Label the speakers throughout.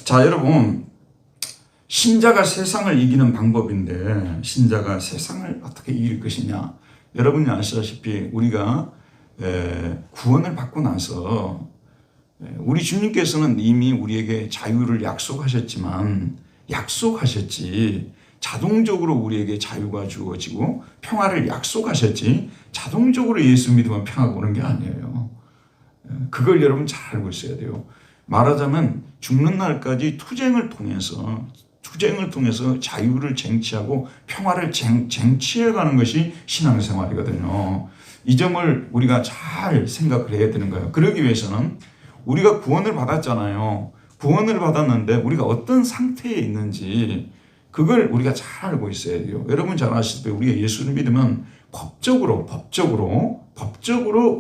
Speaker 1: 자, 여러분, 신자가 세상을 이기는 방법인데 신자가 세상을 어떻게 이길 것이냐. 여러분이 아시다시피 우리가 구원을 받고 나서 우리 주님께서는 이미 우리에게 자유를 약속하셨지 자동적으로 우리에게 자유가 주어지고 평화를 약속하셨지 자동적으로 예수 믿으면 평화가 오는 게 아니에요. 그걸 여러분 잘 알고 있어야 돼요. 말하자면 죽는 날까지 투쟁을 통해서 자유를 쟁취하고 평화를 쟁취해가는 것이 신앙생활이거든요. 이 점을 우리가 잘 생각을 해야 되는 거예요. 그러기 위해서는 우리가 구원을 받았잖아요. 구원을 받았는데 우리가 어떤 상태에 있는지 그걸 우리가 잘 알고 있어야 돼요. 여러분 잘 아시다시피 우리가 예수를 믿으면 법적으로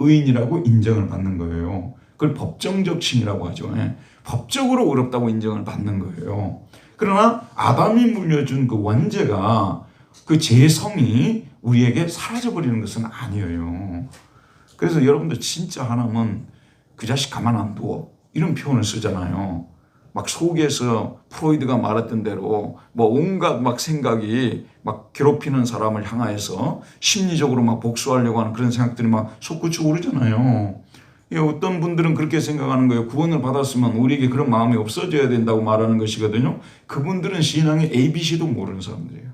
Speaker 1: 의인이라고 인정을 받는 거예요. 그걸 법정적 칭이라고 하죠. 법적으로 의롭다고 인정을 받는 거예요. 그러나 아담이 물려준 그 원죄가 그 죄성이 우리에게 사라져버리는 것은 아니에요. 그래서 여러분들 진짜 하나님은 그 자식 가만 안 둬 이런 표현을 쓰잖아요. 막 속에서 프로이드가 말했던 대로 뭐 온갖 막 생각이 막 괴롭히는 사람을 향하여서 심리적으로 막 복수하려고 하는 그런 생각들이 막 솟구쳐 오르잖아요. 어떤 분들은 그렇게 생각하는 거예요. 구원을 받았으면 우리에게 그런 마음이 없어져야 된다고 말하는 것이거든요. 그분들은 신앙의 ABC도 모르는 사람들이에요.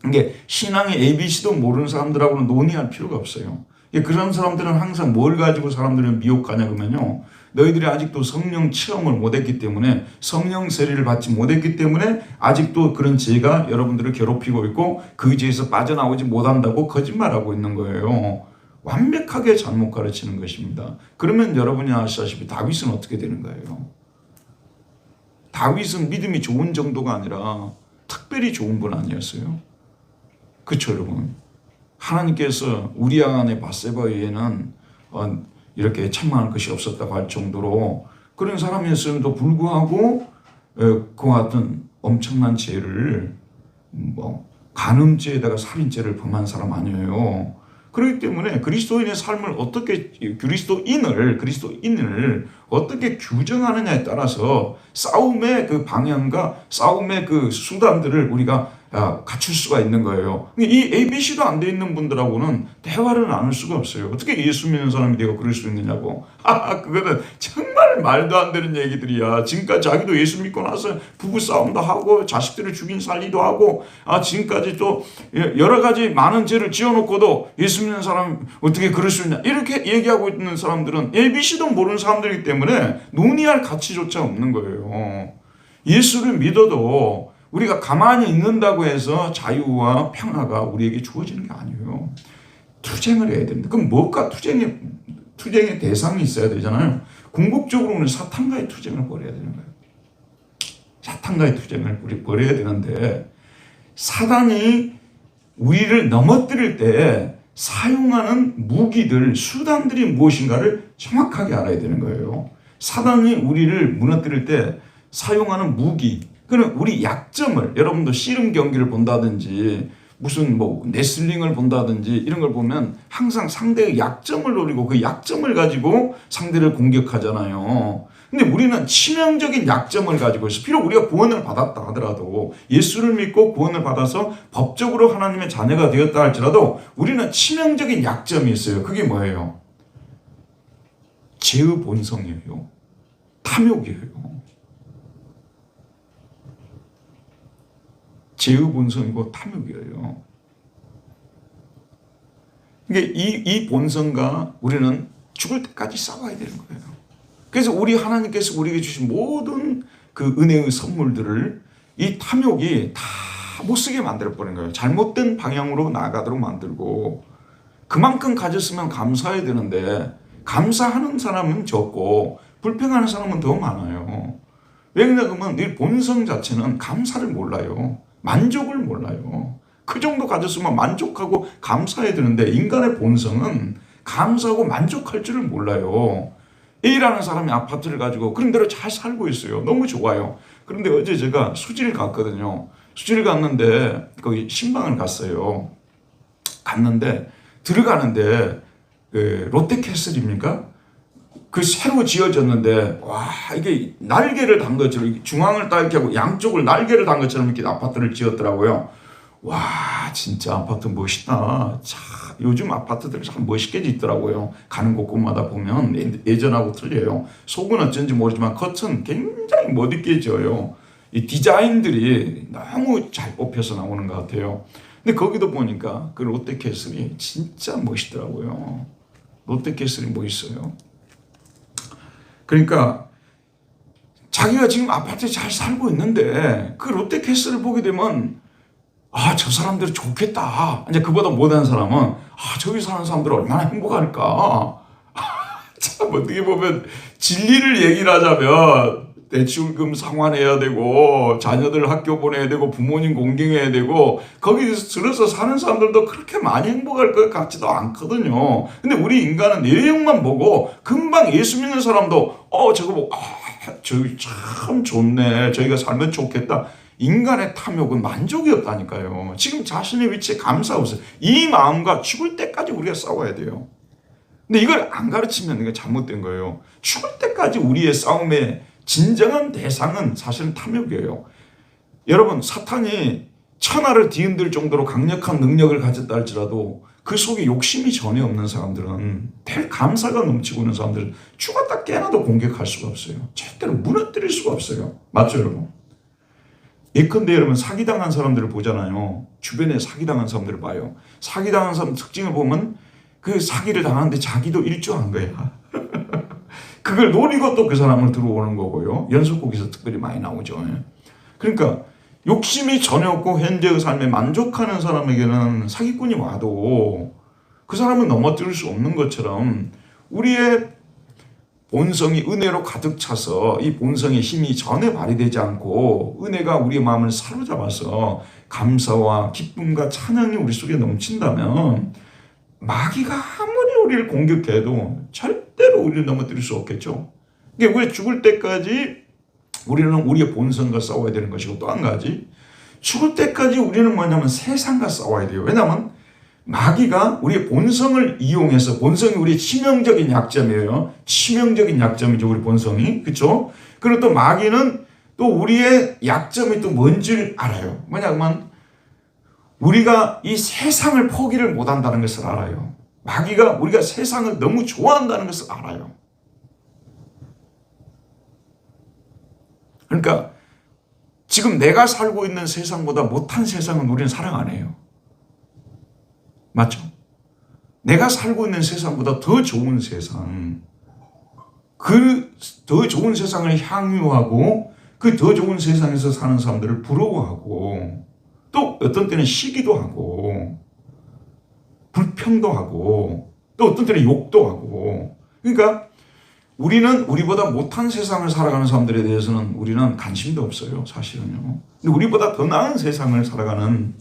Speaker 1: 이게 신앙의 ABC도 모르는 사람들하고는 논의할 필요가 없어요. 그런 사람들은 항상 뭘 가지고 사람들은 미혹하냐 그러면요. 너희들이 아직도 성령 체험을 못했기 때문에 성령 세례를 받지 못했기 때문에 아직도 그런 죄가 여러분들을 괴롭히고 있고 그 죄에서 빠져나오지 못한다고 거짓말하고 있는 거예요. 완벽하게 잘못 가르치는 것입니다. 그러면 여러분이 아시다시피 다윗은 어떻게 되는 거예요? 다윗은 믿음이 좋은 정도가 아니라 특별히 좋은 분 아니었어요? 그렇죠, 여러분? 하나님께서 우리아 안에 바세바 외에는 이렇게 책망할 것이 없었다고 할 정도로 그런 사람이었음에도 불구하고 그와 같은 엄청난 죄를 간음죄에다가 살인죄를 범한 사람 아니에요. 그렇기 때문에 그리스도인의 삶을 어떻게 그리스도인을 어떻게 규정하느냐에 따라서 싸움의 그 방향과 싸움의 그 수단들을 우리가 갖출 수가 있는 거예요. 이 ABC도 안 돼 있는 분들하고는 대화를 나눌 수가 없어요. 어떻게 예수 믿는 사람이 되고 그럴 수 있느냐고. 그거는 정말 말도 안 되는 얘기들이야. 지금까지 자기도 예수 믿고 나서 부부 싸움도 하고 자식들을 죽인 살리도 하고 지금까지 또 여러 가지 많은 죄를 지어놓고도 예수 믿는 사람 어떻게 그럴 수 있냐 이렇게 얘기하고 있는 사람들은 ABC도 모르는 사람들이기 때문에 논의할 가치조차 없는 거예요. 예수를 믿어도 우리가 가만히 있는다고 해서 자유와 평화가 우리에게 주어지는 게 아니에요. 투쟁을 해야 됩니다. 그럼 뭐가 투쟁의 대상이 있어야 되잖아요. 궁극적으로 우리는 사탄과의 투쟁을 벌여야 되는 거예요. 사탄과의 투쟁을 우리 벌여야 되는데 사단이 우리를 넘어뜨릴 때 사용하는 무기들, 수단들이 무엇인가를 정확하게 알아야 되는 거예요. 사단이 우리를 무너뜨릴 때 사용하는 무기, 그럼 우리 약점을 여러분도 씨름 경기를 본다든지 무슨 레슬링을 본다든지 이런 걸 보면 항상 상대의 약점을 노리고 그 약점을 가지고 상대를 공격하잖아요. 근데 우리는 치명적인 약점을 가지고 있어. 비록 우리가 구원을 받았다 하더라도 예수를 믿고 구원을 받아서 법적으로 하나님의 자녀가 되었다 할지라도 우리는 치명적인 약점이 있어요. 그게 뭐예요? 죄의 본성이에요. 탐욕이에요. 죄의 본성이고 탐욕이에요. 그러니까 이 본성과 우리는 죽을 때까지 싸워야 되는 거예요. 그래서 우리 하나님께서 우리에게 주신 모든 그 은혜의 선물들을 이 탐욕이 다 못쓰게 만들어버린 거예요. 잘못된 방향으로 나아가도록 만들고 그만큼 가졌으면 감사해야 되는데 감사하는 사람은 적고 불평하는 사람은 더 많아요. 왜냐하면 이 본성 자체는 감사를 몰라요. 만족을 몰라요. 그 정도 가졌으면 만족하고 감사해야 되는데 인간의 본성은 감사하고 만족할 줄을 몰라요. A라는 사람이 아파트를 가지고 그런 대로 잘 살고 있어요. 너무 좋아요. 그런데 어제 제가 수지를 갔거든요. 수지를 갔는데 거기 신방을 갔어요. 갔는데 들어가는데 롯데캐슬입니까? 그 새로 지어졌는데 와 이게 날개를 단 것처럼 중앙을 딱 이렇게 하고 양쪽을 날개를 단 것처럼 이렇게 아파트를 지었더라고요. 와 진짜 아파트 멋있다. 자 요즘 아파트들이 참 멋있게 짓더라고요. 가는 곳곳마다 보면 예전하고 틀려요. 속은 어쩐지 모르지만 겉은 굉장히 멋있게 지어요. 이 디자인들이 너무 잘 뽑혀서 나오는 것 같아요. 근데 거기도 보니까 그 롯데캐슬이 진짜 멋있더라고요. 롯데캐슬이 멋있어요. 그러니까 자기가 지금 아파트에 잘 살고 있는데 그 롯데캐슬을 보게 되면 아, 저 사람들은 좋겠다. 이제 그보다 못한 사람은 아, 저기 사는 사람들 얼마나 행복할까. 참 어떻게 보면 진리를 얘기를 하자면 대출금 상환해야 되고 자녀들 학교 보내야 되고 부모님 공경해야 되고 거기서 들어서 사는 사람들도 그렇게 많이 행복할 것 같지도 않거든요. 근데 우리 인간은 내용만 보고 금방 예수 믿는 사람도 저거 보고 저기 참 좋네. 저희가 살면 좋겠다. 인간의 탐욕은 만족이 없다니까요. 지금 자신의 위치에 감사 없어요. 이 마음과 죽을 때까지 우리가 싸워야 돼요. 근데 이걸 안 가르치면 이게 잘못된 거예요. 죽을 때까지 우리의 싸움의 진정한 대상은 사실은 탐욕이에요. 여러분 사탄이 천하를 뒤흔들 정도로 강력한 능력을 가졌다 할지라도 그 속에 욕심이 전혀 없는 사람들은 별 감사가 넘치고 있는 사람들은 죽었다 깨어나도 공격할 수가 없어요. 절대로 무너뜨릴 수가 없어요. 맞죠 여러분? 예컨대 여러분 사기당한 사람들을 보잖아요. 주변에 사기당한 사람들을 봐요. 사기당한 사람 특징을 보면 그 사기를 당하는데 자기도 일조한 거야. 그걸 노리고 또 그 사람을 들어오는 거고요. 연속곡에서 특별히 많이 나오죠. 그러니까 욕심이 전혀 없고 현재의 삶에 만족하는 사람에게는 사기꾼이 와도 그 사람은 넘어뜨릴 수 없는 것처럼 우리의 본성이 은혜로 가득 차서 이 본성의 힘이 전혀 발휘되지 않고 은혜가 우리의 마음을 사로잡아서 감사와 기쁨과 찬양이 우리 속에 넘친다면 마귀가 아무리 우리를 공격해도 절대로 우리를 넘어뜨릴 수 없겠죠. 그러니까 우리 죽을 때까지 우리는 우리의 본성과 싸워야 되는 것이고 또 한 가지 죽을 때까지 우리는 뭐냐면 세상과 싸워야 돼요. 왜냐하면 마귀가 우리의 본성을 이용해서 본성이 우리의 치명적인 약점이에요. 치명적인 약점이죠. 우리 본성이. 그렇죠? 그리고 또 마귀는 또 우리의 약점이 또 뭔지를 알아요. 뭐냐면 우리가 이 세상을 포기를 못한다는 것을 알아요. 마귀가 우리가 세상을 너무 좋아한다는 것을 알아요. 그러니까 지금 내가 살고 있는 세상보다 못한 세상은 우리는 사랑 안 해요. 맞죠? 내가 살고 있는 세상보다 더 좋은 세상, 그 더 좋은 세상을 향유하고 그 더 좋은 세상에서 사는 사람들을 부러워하고 또 어떤 때는 시기도 하고 불평도 하고 또 어떤 때는 욕도 하고 그러니까 우리는 우리보다 못한 세상을 살아가는 사람들에 대해서는 우리는 관심도 없어요. 사실은요. 근데 우리보다 더 나은 세상을 살아가는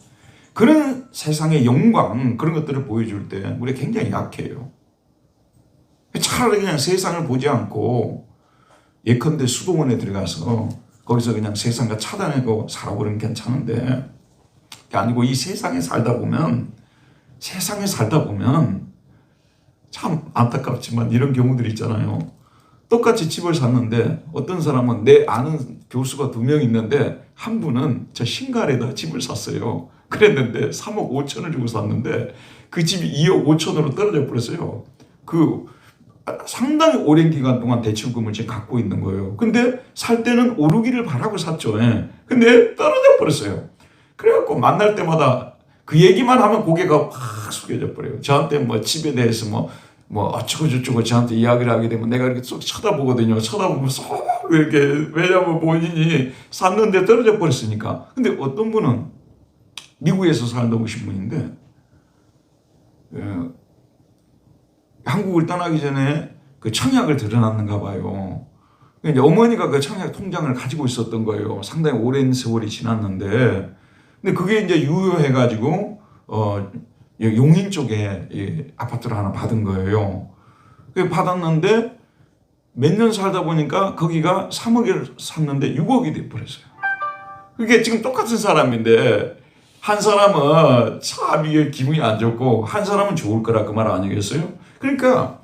Speaker 1: 그런 세상의 영광 그런 것들을 보여줄 때 우리가 굉장히 약해요. 차라리 그냥 세상을 보지 않고 예컨대 수도원에 들어가서 거기서 그냥 세상과 차단하고 살아보면 괜찮은데 아니고 이 세상에 살다 보면 참 안타깝지만 이런 경우들이 있잖아요. 똑같이 집을 샀는데 어떤 사람은 내 아는 교수가 2명 있는데 한 분은 저 신갈에다 집을 샀어요. 그랬는데 3억 5천을 주고 샀는데 그 집이 2억 5천으로 떨어져 버렸어요. 그 상당히 오랜 기간 동안 대출금을 지금 갖고 있는 거예요. 근데 살 때는 오르기를 바라고 샀죠. 예. 근데 떨어져 버렸어요. 그래갖고 만날 때마다 그 얘기만 하면 고개가 확 숙여져 버려요. 저한테 뭐 집에 대해서 뭐 어쩌고 저쩌고 저한테 이야기를 하게 되면 내가 이렇게 쏙 쳐다보거든요. 쳐다보면 쏙 이렇게 왜냐면 본인이 샀는데 떨어져 버렸으니까. 근데 어떤 분은 미국에서 살다 오신 분인데 한국을 떠나기 전에 그 청약을 들여놨는가 봐요. 이제 어머니가 그 청약 통장을 가지고 있었던 거예요. 상당히 오랜 세월이 지났는데 근데 그게 이제 유효해가지고 용인 쪽에 아파트를 하나 받은 거예요. 받았는데 몇 년 살다 보니까 거기가 3억을 샀는데 6억이 돼버렸어요. 그게 지금 똑같은 사람인데 한 사람은 참 이게 기분이 안 좋고 한 사람은 좋을 거라 그 말 아니겠어요? 그러니까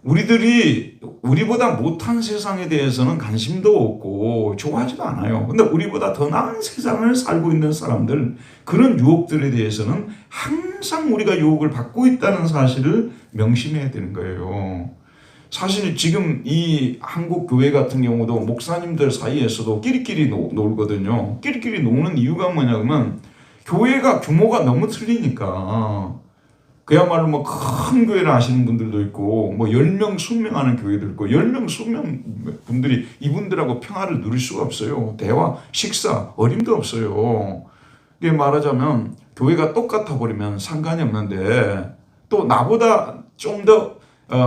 Speaker 1: 우리들이 우리보다 못한 세상에 대해서는 관심도 없고 좋아하지도 않아요. 근데 우리보다 더 나은 세상을 살고 있는 사람들, 그런 유혹들에 대해서는 항상 우리가 유혹을 받고 있다는 사실을 명심해야 되는 거예요. 사실 지금 이 한국 교회 같은 경우도 목사님들 사이에서도 끼리끼리 놀거든요. 끼리끼리 노는 이유가 뭐냐면 교회가 규모가 너무 틀리니까. 그야말로 뭐 큰 교회를 하시는 분들도 있고 뭐 10명, 20명 하는 교회도 있고 10명, 20명 분들이 이분들하고 평화를 누릴 수가 없어요. 대화, 식사, 어림도 없어요. 이게 말하자면 교회가 똑같아 버리면 상관이 없는데 또 나보다 좀 더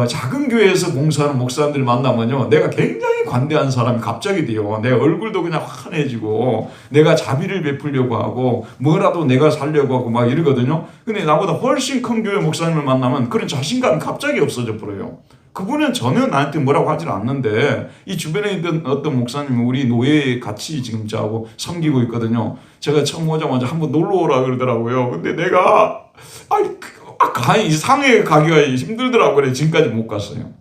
Speaker 1: 작은 교회에서 봉사하는 목사님들 만나면요, 내가 굉장히 관대한 사람이 갑자기 돼요. 내 얼굴도 그냥 환해지고 내가 자비를 베풀려고 하고 뭐라도 내가 살려고 하고 막 이러거든요. 근데 나보다 훨씬 큰 교회 목사님을 만나면 그런 자신감이 갑자기 없어져 버려요. 그분은 전혀 나한테 뭐라고 하질 않는데 이 주변에 있던 어떤 목사님은 우리 노예에 같이 지금 저하고 섬기고 있거든요. 제가 처음 오자마자 한번 놀러 오라 그러더라고요. 근데 내가 상해 가기가 힘들더라고요. 그래 지금까지 못 갔어요.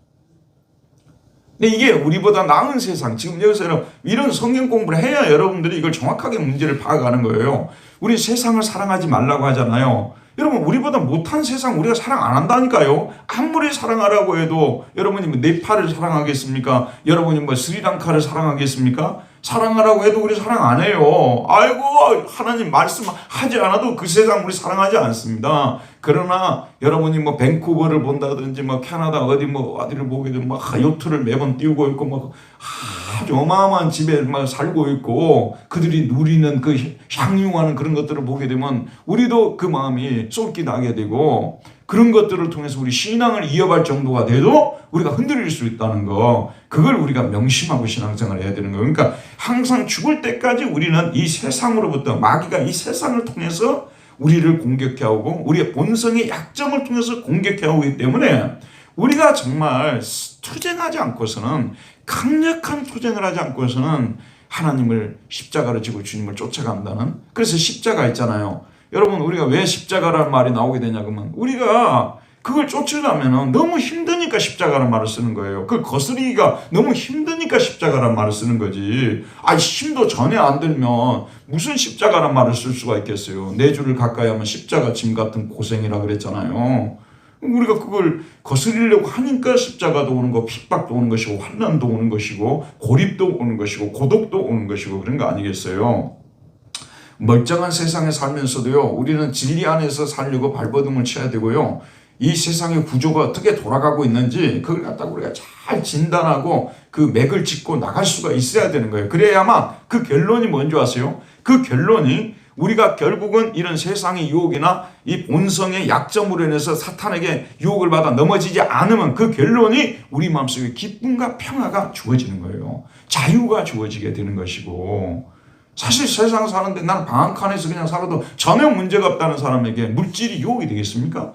Speaker 1: 근데 이게 우리보다 나은 세상, 지금 여기서 이런 성경 공부를 해야 여러분들이 이걸 정확하게 문제를 파악하는 거예요. 우리 세상을 사랑하지 말라고 하잖아요. 여러분, 우리보다 못한 세상 우리가 사랑 안 한다니까요. 아무리 사랑하라고 해도 여러분이 뭐 네팔을 사랑하겠습니까? 여러분이 뭐 스리랑카를 사랑하겠습니까? 사랑하라고 해도 우리 사랑 안 해요. 아이고, 하나님 말씀하지 않아도 그 세상 우리 사랑하지 않습니다. 그러나 여러분이 뭐 밴쿠버를 본다든지 뭐 캐나다 어디를 보게 되면 막 요트를 매번 띄우고 있고 뭐 아주 어마어마한 집에 막 살고 있고 그들이 누리는 그 향유하는 그런 것들을 보게 되면 우리도 그 마음이 쏠기 나게 되고, 그런 것들을 통해서 우리 신앙을 이어갈 정도가 돼도 우리가 흔들릴 수 있다는 거, 그걸 우리가 명심하고 신앙생활을 해야 되는 거예요. 그러니까 항상 죽을 때까지 우리는 이 세상으로부터, 마귀가 이 세상을 통해서 우리를 공격해오고 우리의 본성의 약점을 통해서 공격해오기 때문에 우리가 정말 투쟁하지 않고서는, 강력한 투쟁을 하지 않고서는 하나님을 십자가를 지고 주님을 쫓아간다는, 그래서 십자가 있잖아요. 여러분, 우리가 왜 십자가라는 말이 나오게 되냐 그러면 우리가 그걸 쫓으려면 너무 힘드니까 십자가라는 말을 쓰는 거예요. 그걸 거스르기가 너무 힘드니까 십자가라는 말을 쓰는 거지. 힘도 전혀 안 들면 무슨 십자가라는 말을 쓸 수가 있겠어요. 내 주를 가까이 하면 십자가 짐 같은 고생이라 그랬잖아요. 우리가 그걸 거스르려고 하니까 십자가도 오는 거, 핍박도 오는 것이고, 환난도 오는 것이고, 고립도 오는 것이고, 고독도 오는 것이고, 그런 거 아니겠어요? 멀쩡한 세상에 살면서도요, 우리는 진리 안에서 살려고 발버둥을 쳐야 되고요, 이 세상의 구조가 어떻게 돌아가고 있는지 그걸 갖다가 우리가 잘 진단하고 그 맥을 짚고 나갈 수가 있어야 되는 거예요. 그래야만 그 결론이 뭔지 아세요? 그 결론이 우리가 결국은 이런 세상의 유혹이나 이 본성의 약점으로 인해서 사탄에게 유혹을 받아 넘어지지 않으면 그 결론이 우리 마음속에 기쁨과 평화가 주어지는 거예요. 자유가 주어지게 되는 것이고, 사실 세상 사는데 나는 방 한 칸에서 그냥 살아도 전혀 문제가 없다는 사람에게 물질이 유혹이 되겠습니까?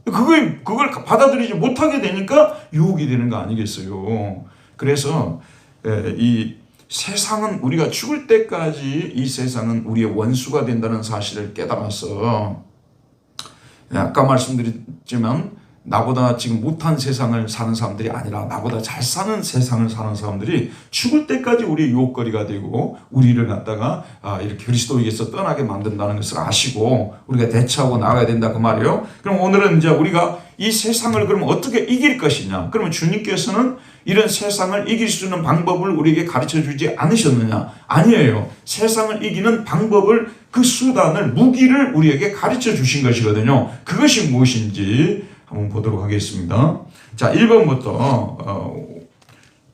Speaker 1: 그걸 받아들이지 못하게 되니까 유혹이 되는 거 아니겠어요? 그래서 이 세상은, 우리가 죽을 때까지 이 세상은 우리의 원수가 된다는 사실을 깨달아서, 아까 말씀드렸지만 나보다 지금 못한 세상을 사는 사람들이 아니라 나보다 잘 사는 세상을 사는 사람들이 죽을 때까지 우리의 유혹거리가 되고 우리를 갖다가 이렇게 그리스도에게서 떠나게 만든다는 것을 아시고 우리가 대처하고 나가야 된다, 그 말이에요. 그럼 오늘은 이제 우리가 이 세상을 그러면 어떻게 이길 것이냐? 그러면 주님께서는 이런 세상을 이길 수 있는 방법을 우리에게 가르쳐 주지 않으셨느냐? 아니에요. 세상을 이기는 방법을, 그 수단을, 무기를 우리에게 가르쳐 주신 것이거든요. 그것이 무엇인지 한번 보도록 하겠습니다. 자, 1번부터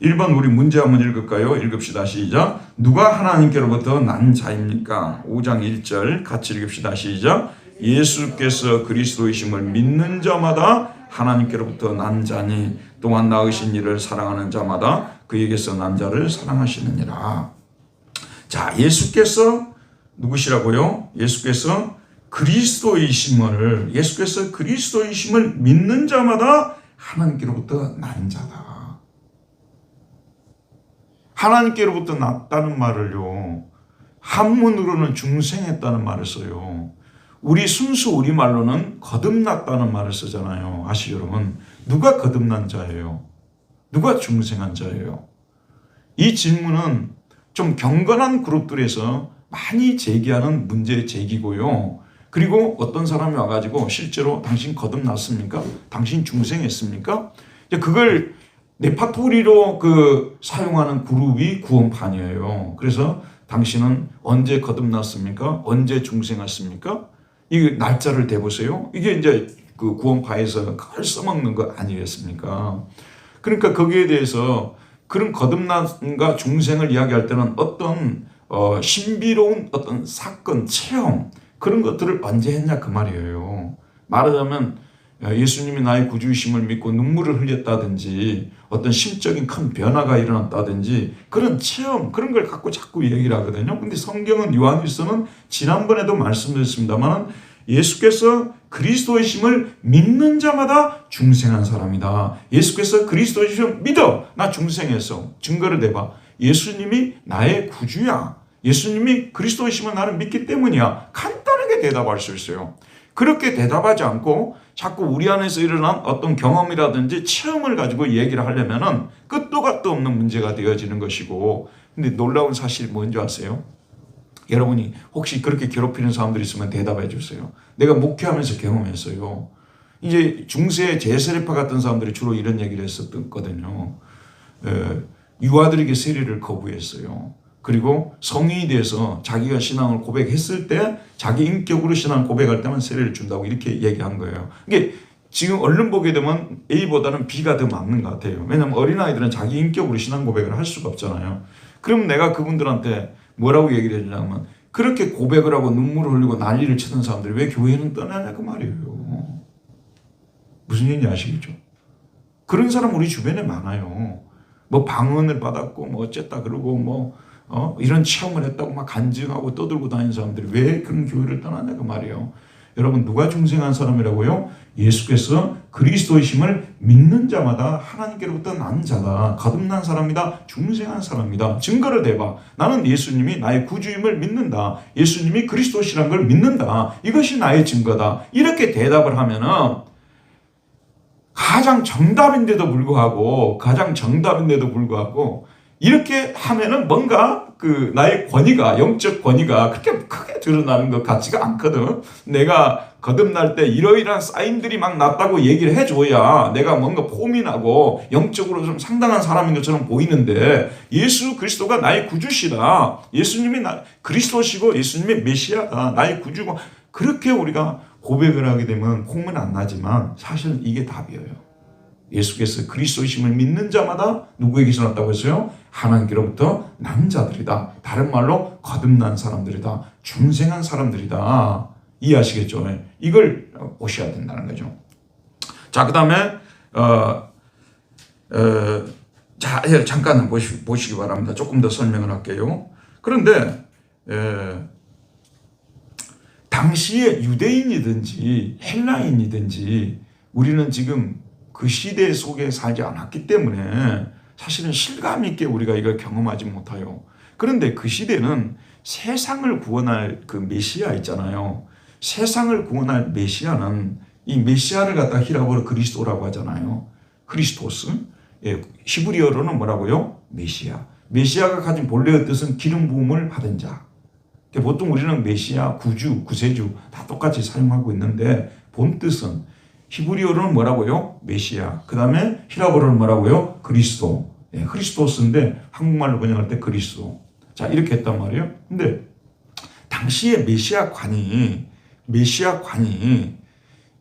Speaker 1: 1번 우리 문제 한번 읽을까요? 읽읍시다. 시작. 누가 하나님께로부터 난 자입니까? 5장 1절 같이 읽읍시다. 시작. 예수께서 그리스도이심을 믿는 자마다 하나님께로부터 난 자니 또한 낳으신 이를 사랑하는 자마다 그에게서 난 자를 사랑하시느니라. 자, 예수께서 누구시라고요? 예수께서 그리스도이심을 믿는 자마다 하나님께로부터 난 자다. 하나님께로부터 났다는 말을요, 한문으로는 중생했다는 말을 써요. 우리 순수 우리말로는 거듭났다는 말을 쓰잖아요. 아시죠, 여러분? 누가 거듭난 자예요? 누가 중생한 자예요? 이 질문은 좀 경건한 그룹들에서 많이 제기하는 문제 제기고요. 그리고 어떤 사람이 와가지고 실제로 당신 거듭났습니까? 당신 중생했습니까? 그걸 레파토리로 사용하는 그룹이 구원판이에요. 그래서 당신은 언제 거듭났습니까? 언제 중생했습니까? 이 날짜를 대보세요. 이게 이제 그 구원파에서 그걸 써먹는 거 아니겠습니까? 그러니까 거기에 대해서 그런 거듭남과 중생을 이야기할 때는 어떤 신비로운 어떤 사건, 체험 그런 것들을 언제 했냐 그 말이에요. 말하자면 예수님이 나의 구주이심을 믿고 눈물을 흘렸다든지 어떤 심적인 큰 변화가 일어났다든지 그런 체험 그런 걸 갖고 자꾸 얘기를 하거든요. 근데 성경은 요한일서는 지난번에도 말씀드렸습니다만 예수께서 그리스도이심을 믿는 자마다 중생한 사람이다. 예수께서 그리스도이심을 믿어. 나 중생했어. 증거를 대봐. 예수님이 나의 구주야. 예수님이 그리스도이심을 나를 믿기 때문이야. 간단하게 대답할 수 있어요. 그렇게 대답하지 않고 자꾸 우리 안에서 일어난 어떤 경험이라든지 체험을 가지고 얘기를 하려면은 끝도 갓도 없는 문제가 되어지는 것이고, 근데 놀라운 사실이 뭔지 아세요? 여러분이 혹시 그렇게 괴롭히는 사람들이 있으면 대답해 주세요. 내가 목회하면서 경험했어요. 이제 중세 제세례파 같은 사람들이 주로 이런 얘기를 했었거든요. 유아들에게 세례를 거부했어요. 그리고 성인이 돼서 자기가 신앙을 고백했을 때 자기 인격으로 신앙 고백할 때만 세례를 준다고 이렇게 얘기한 거예요. 이게 지금 얼른 보게 되면 A보다는 B가 더 맞는 것 같아요. 왜냐하면 어린아이들은 자기 인격으로 신앙 고백을 할 수가 없잖아요. 그럼 내가 그분들한테 뭐라고 얘기를 해주냐면 그렇게 고백을 하고 눈물을 흘리고 난리를 치는 사람들이 왜 교회는 떠나냐 그 말이에요. 무슨 얘기인지 아시겠죠? 그런 사람 우리 주변에 많아요. 뭐 방언을 받았고 뭐 어쨌다 그러고 이런 체험을 했다고 막 간증하고 떠들고 다니는 사람들이 왜 그런 교회를 떠나냐 그 말이에요. 여러분 누가 중생한 사람이라고요? 예수께서 그리스도이심을 믿는 자마다 하나님께로부터 난 자다. 거듭난 사람이다. 중생한 사람이다. 증거를 대봐. 나는 예수님이 나의 구주임을 믿는다. 예수님이 그리스도시란 걸 믿는다. 이것이 나의 증거다. 이렇게 대답을 하면은 가장 정답인데도 불구하고 이렇게 하면은 뭔가 나의 권위가, 영적 권위가 그렇게 크게 드러나는 것 같지가 않거든. 내가 거듭날 때 이러이러한 사인들이 막 났다고 얘기를 해줘야 내가 뭔가 포민하고 영적으로 좀 상당한 사람인 것처럼 보이는데 예수 그리스도가 나의 구주시다. 예수님이 그리스도시고 예수님이 메시아다. 나의 구주고 그렇게 우리가 고백을 하게 되면 콩은 안 나지만 사실은 이게 답이에요. 예수께서 그리스도이심을 믿는 자마다 누구에게서 났다고 했어요? 하나님께로부터 난 자들이다. 다른 말로 거듭난 사람들이다. 중생한 사람들이다. 이해하시겠죠? 이걸 보셔야 된다는 거죠. 자, 그 다음에 잠깐 보시기 바랍니다. 조금 더 설명을 할게요. 그런데 당시에 유대인이든지 헬라인이든지 우리는 지금 그 시대 속에 살지 않았기 때문에 사실은 실감 있게 우리가 이걸 경험하지 못해요. 그런데 그 시대는 세상을 구원할 그 메시아 있잖아요. 세상을 구원할 메시아는 이 메시아를 갖다 히라보로 그리스도라고 하잖아요. 크리스토스. 히브리어로는 뭐라고요? 메시아. 메시아가 가진 본래의 뜻은 기름 부음을 받은 자. 보통 우리는 메시아, 구주, 구세주 다 똑같이 사용하고 있는데 본 뜻은 히브리어로는 뭐라고요? 메시아. 그 다음에 히라보로는 뭐라고요? 그리스도. 크리스토스인데 한국말로 번역할 때 그리스도. 자, 이렇게 했단 말이에요. 근데 당시에 메시아관이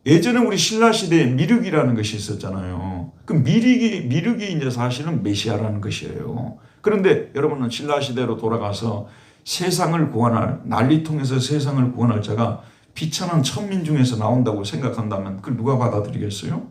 Speaker 1: 예전에 우리 신라 시대에 미륵이라는 것이 있었잖아요. 그 미륵이 이제 사실은 메시아라는 것이에요. 그런데 여러분은 신라 시대로 돌아가서 세상을 구원할, 난리통에서 세상을 구원할 자가 비천한 천민 중에서 나온다고 생각한다면 그걸 누가 받아들이겠어요?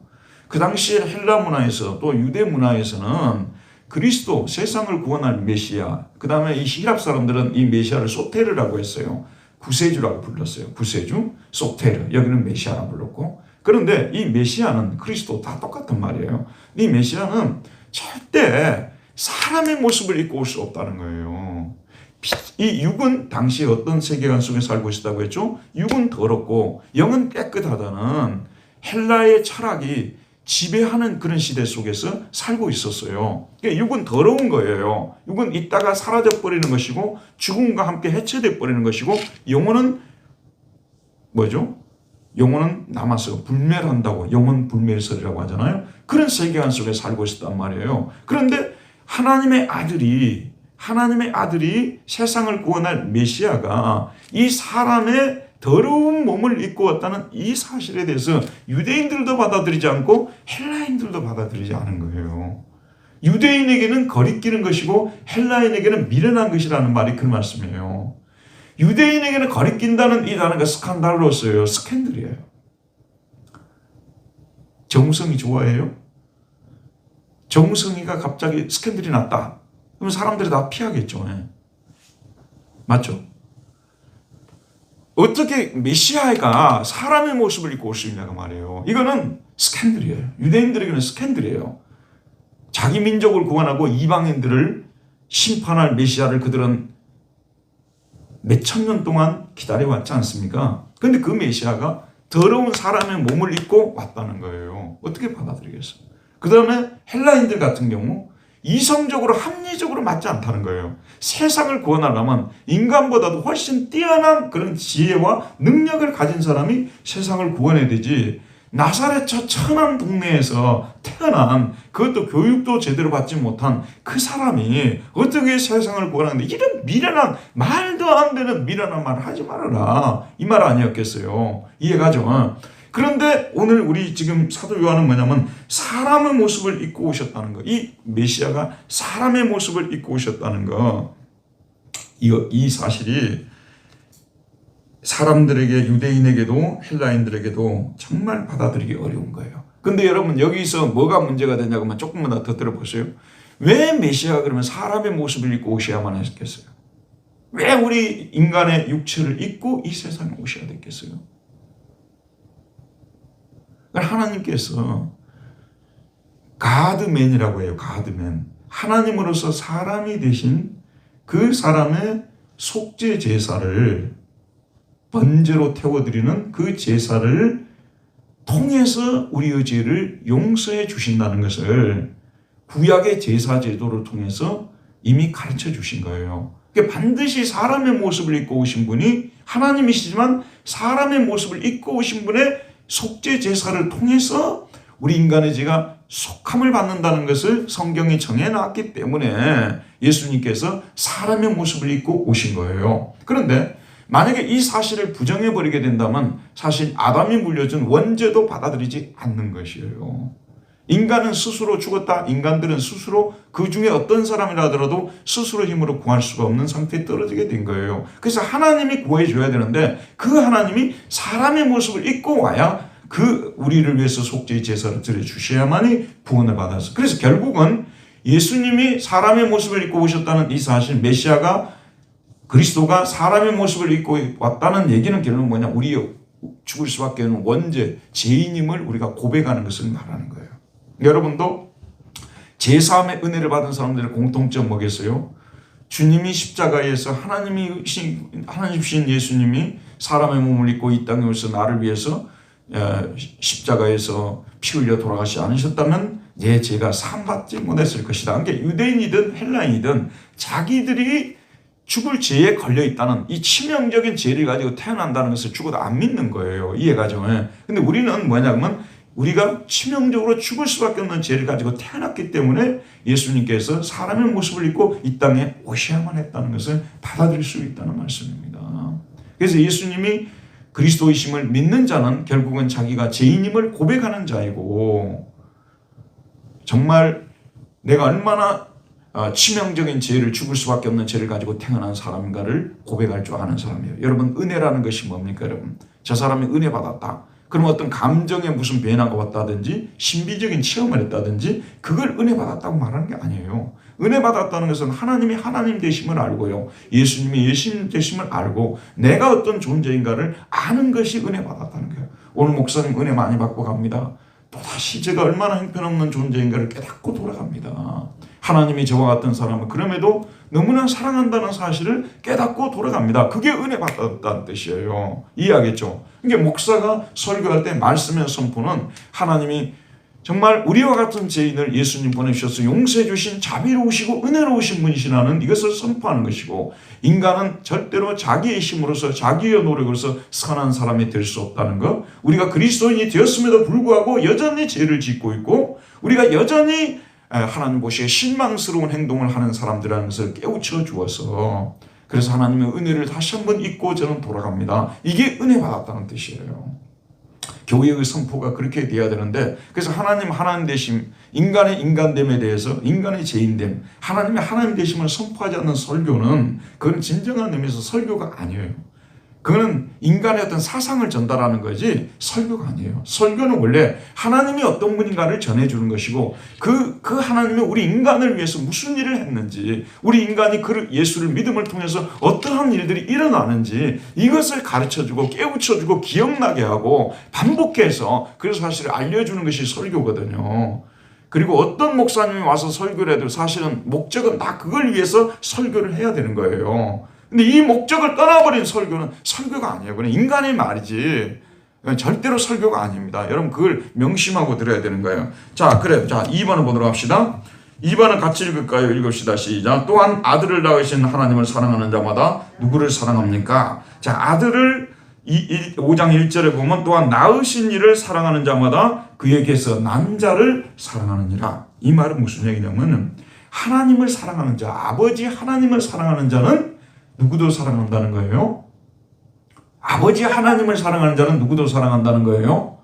Speaker 1: 그 당시에 헬라 문화에서 또 유대 문화에서는 그리스도, 세상을 구원할 메시아, 그 다음에 이 히랍 사람들은 이 메시아를 소테르라고 했어요. 구세주라고 불렀어요. 구세주, 소테르. 여기는 메시아라고 불렀고. 그런데 이 메시아는 그리스도 다 똑같은 말이에요. 이 메시아는 절대 사람의 모습을 입고 올 수 없다는 거예요. 이 육은 당시 어떤 세계관 속에 살고 있었다고 했죠? 육은 더럽고 영은 깨끗하다는 헬라의 철학이 지배하는 그런 시대 속에서 살고 있었어요. 그러니까 육은 더러운 거예요. 육은 있다가 사라져 버리는 것이고 죽음과 함께 해체돼 버리는 것이고 영혼은 뭐죠? 영혼은 남아서 불멸한다고 영혼 불멸설이라고 하잖아요. 그런 세계관 속에 살고 있었단 말이에요. 그런데 하나님의 아들이 세상을 구원할 메시아가 이 사람의 더러운 몸을 입고 왔다는 이 사실에 대해서 유대인들도 받아들이지 않고 헬라인들도 받아들이지 않은 거예요. 유대인에게는 거리끼는 것이고 헬라인에게는 미련한 것이라는 말이 그 말씀이에요. 유대인에게는 거리낀다는 이 단어가 스칸달로스예요. 스캔들이에요. 정우성이 좋아해요? 정우성이가 갑자기 스캔들이 났다. 그럼 사람들이 다 피하겠죠. 맞죠? 어떻게 메시아가 사람의 모습을 입고 올 수 있냐고 말이에요. 이거는 스캔들이에요. 유대인들에게는 스캔들이에요. 자기 민족을 구원하고 이방인들을 심판할 메시아를 그들은 몇천 년 동안 기다려왔지 않습니까? 그런데 그 메시아가 더러운 사람의 몸을 입고 왔다는 거예요. 어떻게 받아들이겠어요? 그 다음에 헬라인들 같은 경우 이성적으로 합리적으로 맞지 않다는 거예요. 세상을 구원하려면 인간보다도 훨씬 뛰어난 그런 지혜와 능력을 가진 사람이 세상을 구원해야 되지, 나사렛 저 천한 동네에서 태어난, 그것도 교육도 제대로 받지 못한 그 사람이 어떻게 세상을 구원하는데, 이런 미련한, 말도 안 되는 미련한 말을 하지 말아라, 이 말 아니었겠어요. 이해가죠? 그런데 오늘 우리 지금 사도 요한은 뭐냐면 사람의 모습을 입고 오셨다는 거. 이 메시아가 사람의 모습을 입고 오셨다는 거. 이 사실이 사람들에게, 유대인에게도 헬라인들에게도 정말 받아들이기 어려운 거예요. 근데 여러분 여기서 뭐가 문제가 되냐고만 조금만 더 들어보세요. 왜 메시아가 그러면 사람의 모습을 입고 오셔야만 했겠어요? 왜 우리 인간의 육체를 입고 이 세상에 오셔야 됐겠어요? 하나님께서 가드맨이라고 해요. 가드맨. 하나님으로서 사람이 되신 그 사람의 속죄 제사를 번제로 태워드리는 그 제사를 통해서 우리의 죄를 용서해 주신다는 것을 구약의 제사 제도를 통해서 이미 가르쳐 주신 거예요. 반드시 사람의 모습을 입고 오신 분이 하나님이시지만 사람의 모습을 입고 오신 분의 속죄 제사를 통해서 우리 인간의 죄가 속함을 받는다는 것을 성경이 정해놨기 때문에 예수님께서 사람의 모습을 입고 오신 거예요. 그런데 만약에 이 사실을 부정해버리게 된다면 사실 아담이 물려준 원죄도 받아들이지 않는 것이에요. 인간은 스스로 죽었다. 인간들은 스스로 그 중에 어떤 사람이라 하더라도 스스로 힘으로 구할 수가 없는 상태에 떨어지게 된 거예요. 그래서 하나님이 구해줘야 되는데 그 하나님이 사람의 모습을 입고 와야 그 우리를 위해서 속죄의 제사를 드려주셔야만이 구원을 받았어요. 그래서 결국은 예수님이 사람의 모습을 입고 오셨다는 이 사실, 메시아가 그리스도가 사람의 모습을 입고 왔다는 얘기는 결국은 뭐냐, 우리 죽을 수밖에 없는 원죄, 죄인임을 우리가 고백하는 것을 말하는 거예요. 여러분도 제사함의 은혜를 받은 사람들의 공통점 뭐겠어요? 주님이 십자가에서 하나님이신 예수님이 사람의 몸을 입고 이 땅에 오셔서 나를 위해서 십자가에서 피 흘려 돌아가시지 않으셨다면 내 죄가 사함받지 못했을 것이다. 그러니까 유대인이든 헬라인이든 자기들이 죽을 죄에 걸려 있다는 이 치명적인 죄를 가지고 태어난다는 것을 죽어도 안 믿는 거예요. 이해가죠? 근데 우리는 뭐냐면 우리가 치명적으로 죽을 수밖에 없는 죄를 가지고 태어났기 때문에 예수님께서 사람의 모습을 입고 이 땅에 오셔야만 했다는 것을 받아들일 수 있다는 말씀입니다. 그래서 예수님이 그리스도이심을 믿는 자는 결국은 자기가 죄인임을 고백하는 자이고, 정말 내가 얼마나 치명적인 죄를, 죽을 수밖에 없는 죄를 가지고 태어난 사람인가를 고백할 줄 아는 사람이에요. 여러분, 은혜라는 것이 뭡니까? 여러분, 저 사람이 은혜 받았다. 그럼 어떤 감정에 무슨 변화가 왔다든지 신비적인 체험을 했다든지 그걸 은혜 받았다고 말하는 게 아니에요. 은혜 받았다는 것은 하나님이 하나님 되심을 알고요, 예수님이 예수님 되심을 알고 내가 어떤 존재인가를 아는 것이 은혜 받았다는 거예요. 오늘 목사님 은혜 많이 받고 갑니다. 또다시 제가 얼마나 형편없는 존재인가를 깨닫고 돌아갑니다. 하나님이 저와 같은 사람은 그럼에도 너무나 사랑한다는 사실을 깨닫고 돌아갑니다. 그게 은혜 받았다는 뜻이에요. 이해하겠죠? 이게 목사가 설교할 때 말씀의 선포는 하나님이 정말 우리와 같은 죄인을 예수님 보내주셔서 용서해 주신 자비로우시고 은혜로우신 분이시라는 이것을 선포하는 것이고, 인간은 절대로 자기의 힘으로서 자기의 노력으로서 선한 사람이 될 수 없다는 것, 우리가 그리스도인이 되었음에도 불구하고 여전히 죄를 짓고 있고 우리가 여전히 하나님 보시기에 실망스러운 행동을 하는 사람들이라는 것을 깨우쳐 주어서, 그래서 하나님의 은혜를 다시 한번 잊고 저는 돌아갑니다. 이게 은혜 받았다는 뜻이에요. 교회의 선포가 그렇게 돼야 되는데, 그래서 하나님 되심, 인간의 인간됨에 대해서, 인간의 죄인됨, 하나님의 하나님 되심을 선포하지 않는 설교는 그건 진정한 의미에서 설교가 아니에요. 그거는 인간의 어떤 사상을 전달하는 거지 설교가 아니에요. 설교는 원래 하나님이 어떤 분인가를 전해주는 것이고, 그 하나님이 우리 인간을 위해서 무슨 일을 했는지, 우리 인간이 그 예수를 믿음을 통해서 어떠한 일들이 일어나는지 이것을 가르쳐주고 깨우쳐주고 기억나게 하고 반복해서 그래서 사실 알려주는 것이 설교거든요. 그리고 어떤 목사님이 와서 설교를 해도 사실은 목적은 다 그걸 위해서 설교를 해야 되는 거예요. 근데 이 목적을 떠나버린 설교는 설교가 아니에요. 그냥 인간의 말이지 절대로 설교가 아닙니다. 여러분 그걸 명심하고 들어야 되는 거예요. 자, 그래. 자, 2번을 보도록 합시다. 2번은 같이 읽을까요? 읽읍시다. 시작. 또한 아들을 낳으신 하나님을 사랑하는 자마다 누구를 사랑합니까? 자, 아들을 5장 1절에 보면 또한 낳으신 이를 사랑하는 자마다 그에게서 난 자를 사랑하느니라. 이 말은 무슨 얘기냐면, 하나님을 사랑하는 자, 아버지 하나님을 사랑하는 자는 누구도 사랑한다는 거예요? 아버지 하나님을 사랑하는 자는 누구도 사랑한다는 거예요?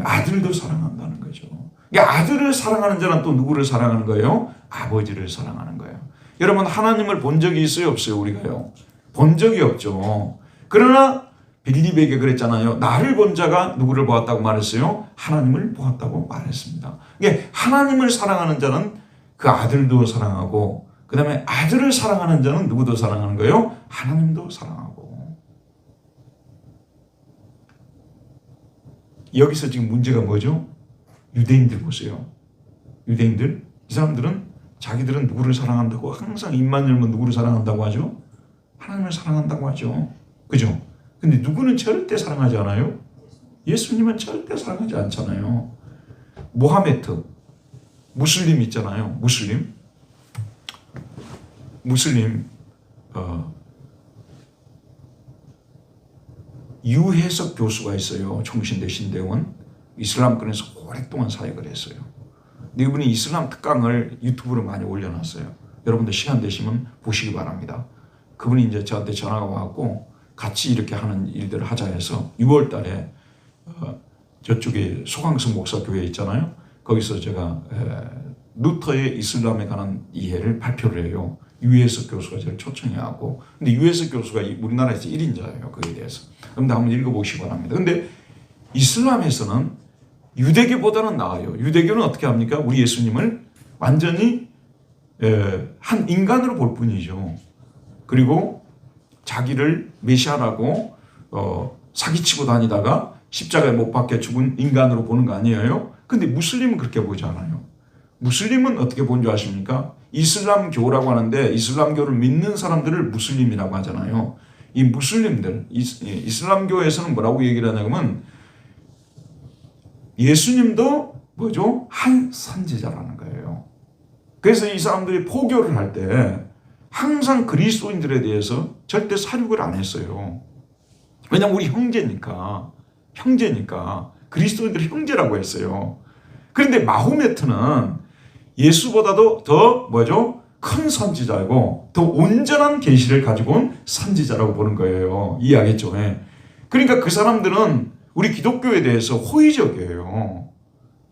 Speaker 1: 아들도 사랑한다는 거죠. 그러니까 아들을 사랑하는 자는 또 누구를 사랑하는 거예요? 아버지를 사랑하는 거예요. 여러분, 하나님을 본 적이 있어요, 없어요? 우리가요? 본 적이 없죠. 그러나 빌립에게 그랬잖아요. 나를 본 자가 누구를 보았다고 말했어요? 하나님을 보았다고 말했습니다. 그러니까 하나님을 사랑하는 자는 그 아들도 사랑하고, 그 다음에 아들을 사랑하는 자는 누구도 사랑하는 거예요? 하나님도 사랑하고. 여기서 지금 문제가 뭐죠? 유대인들 보세요. 유대인들, 이 사람들은 자기들은 누구를 사랑한다고 항상 입만 열면 누구를 사랑한다고 하죠? 하나님을 사랑한다고 하죠. 그죠? 근데 누구는 절대 사랑하지 않아요? 예수님은 절대 사랑하지 않잖아요. 모하메트, 무슬림 있잖아요. 무슬림 유해석 교수가 있어요. 총신대 신대원. 이슬람권에서 오랫동안 사역을 했어요. 근데 이분이 이슬람 특강을 유튜브로 많이 올려놨어요. 여러분들 시간 되시면 보시기 바랍니다. 그분이 이제 저한테 전화가 와갖고 같이 이렇게 하는 일들을 하자 해서 6월 달에 저쪽에 소강성 목사 교회 있잖아요. 거기서 제가 루터의 이슬람에 관한 이해를 발표를 해요. 유해석 교수가 저를 초청해갖고, 근데 유해석 교수가 우리나라에서 1인자예요. 그에 대해서. 그런데 한번 읽어보시기 바랍니다. 근데 이슬람에서는 유대교보다는 나아요. 유대교는 어떻게 합니까? 우리 예수님을 완전히 한 인간으로 볼 뿐이죠. 그리고 자기를 메시아라고 사기치고 다니다가 십자가에 못 박혀 죽은 인간으로 보는 거 아니에요? 근데 무슬림은 그렇게 보지 않아요. 무슬림은 어떻게 본 줄 아십니까? 이슬람교라고 하는데 이슬람교를 믿는 사람들을 무슬림이라고 하잖아요. 이 무슬림들, 이슬람교에서는 뭐라고 얘기를 하냐면 예수님도 뭐죠? 한 선지자라는 거예요. 그래서 이 사람들이 포교를 할 때 항상 그리스도인들에 대해서 절대 사륙을 안 했어요. 왜냐하면 우리 형제니까 그리스도인들이 형제라고 했어요. 그런데 마호메트는 예수보다도 더 뭐죠? 큰 선지자이고 더 온전한 계시를 가지고 온 선지자라고 보는 거예요. 이해하겠죠? 그러니까 그 사람들은 우리 기독교에 대해서 호의적이에요.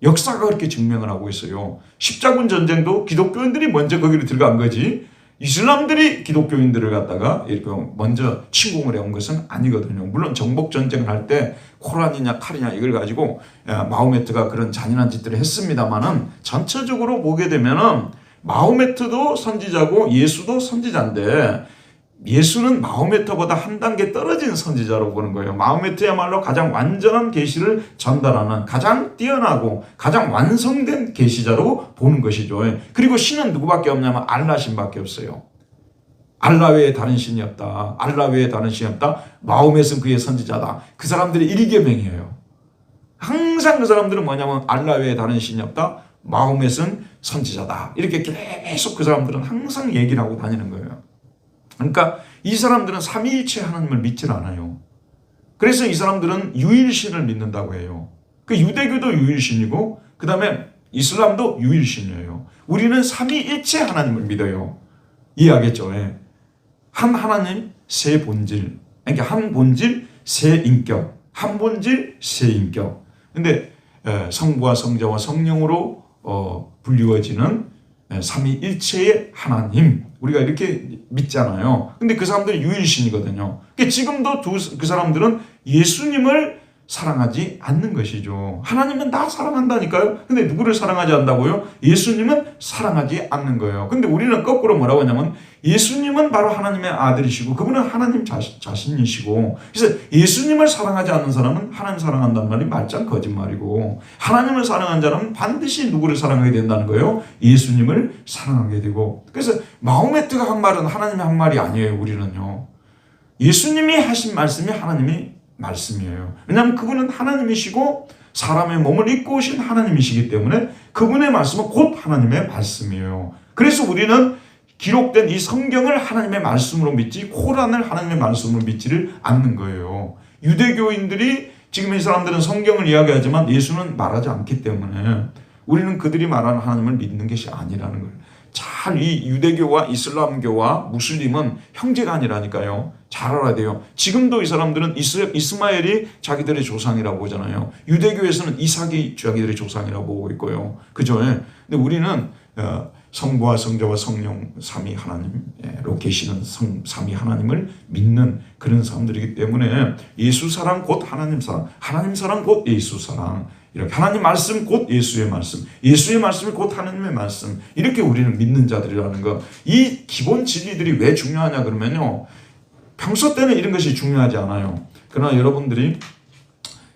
Speaker 1: 역사가 그렇게 증명을 하고 있어요. 십자군 전쟁도 기독교인들이 먼저 거기로 들어간 거지 이슬람들이 기독교인들을 갖다가 이렇게 먼저 침공을 해온 것은 아니거든요. 물론 정복 전쟁을 할 때 코란이냐 칼이냐 이걸 가지고 마호메트가 그런 잔인한 짓들을 했습니다만은 전체적으로 보게 되면은 마호메트도 선지자고 예수도 선지자인데 예수는 마호메트보다 한 단계 떨어진 선지자로 보는 거예요. 마호메트야말로 가장 완전한 계시를 전달하는 가장 뛰어나고 가장 완성된 계시자로 보는 것이죠. 그리고 신은 누구밖에 없냐면 알라 신밖에 없어요. 알라 외에 다른 신이 없다. 알라 외에 다른 신이 없다. 마호메트는 그의 선지자다. 그 사람들의 일개명이에요. 항상 그 사람들은 뭐냐면 알라 외에 다른 신이 없다. 마호메트는 선지자다. 이렇게 계속 그 사람들은 항상 얘기를 하고 다니는 거예요. 그러니까 이 사람들은 삼위일체 하나님을 믿질 않아요. 그래서 이 사람들은 유일신을 믿는다고 해요. 그 유대교도 유일신이고 그 다음에 이슬람도 유일신이에요. 우리는 삼위일체 하나님을 믿어요. 이해하겠죠? 한 하나님 세 본질, 그러니까 한 본질 세 인격, 한 본질 세 인격. 근데 성부와 성자와 성령으로 불리워지는 삼위일체의 하나님, 우리가 이렇게 믿잖아요. 근데 그 사람들은 유일신이거든요. 그러니까 지금도 그 사람들은 예수님을 사랑하지 않는 것이죠. 하나님은 다 사랑한다니까요. 근데 누구를 사랑하지 않는다고요? 예수님은 사랑하지 않는 거예요. 근데 우리는 거꾸로 뭐라고 하냐면 예수님은 바로 하나님의 아들이시고 그분은 하나님 자신이시고, 그래서 예수님을 사랑하지 않는 사람은 하나님 사랑한다는 말이 말짱 거짓말이고, 하나님을 사랑한 자는 반드시 누구를 사랑하게 된다는 거예요? 예수님을 사랑하게 되고. 그래서 마호메트가 한 말은 하나님의 한 말이 아니에요. 우리는요, 예수님이 하신 말씀이 하나님이 말씀이에요. 왜냐하면 그분은 하나님이시고 사람의 몸을 입고 오신 하나님이시기 때문에 그분의 말씀은 곧 하나님의 말씀이에요. 그래서 우리는 기록된 이 성경을 하나님의 말씀으로 믿지 코란을 하나님의 말씀으로 믿지를 않는 거예요. 유대교인들이 지금 이 사람들은 성경을 이야기하지만 예수는 말하지 않기 때문에 우리는 그들이 말하는 하나님을 믿는 것이 아니라는 거예요. 잘 이 유대교와 이슬람교와 무슬림은 형제가 아니라니까요. 잘 알아야 돼요. 지금도 이 사람들은 이스마엘이 자기들의 조상이라고 보잖아요. 유대교에서는 이삭이 자기들의 조상이라고 보고 있고요. 그죠? 근데 우리는 성부와 성자와 성령 삼위 하나님으로 계시는 삼위 하나님을 믿는 그런 사람들이기 때문에 예수 사랑 곧 하나님 사랑, 하나님 사랑 곧 예수 사랑, 이렇게 하나님 말씀 곧 예수의 말씀, 예수의 말씀이 곧 하나님의 말씀, 이렇게 우리는 믿는 자들이라는 거. 이 기본 진리들이 왜 중요하냐 그러면요, 평소 때는 이런 것이 중요하지 않아요. 그러나 여러분들이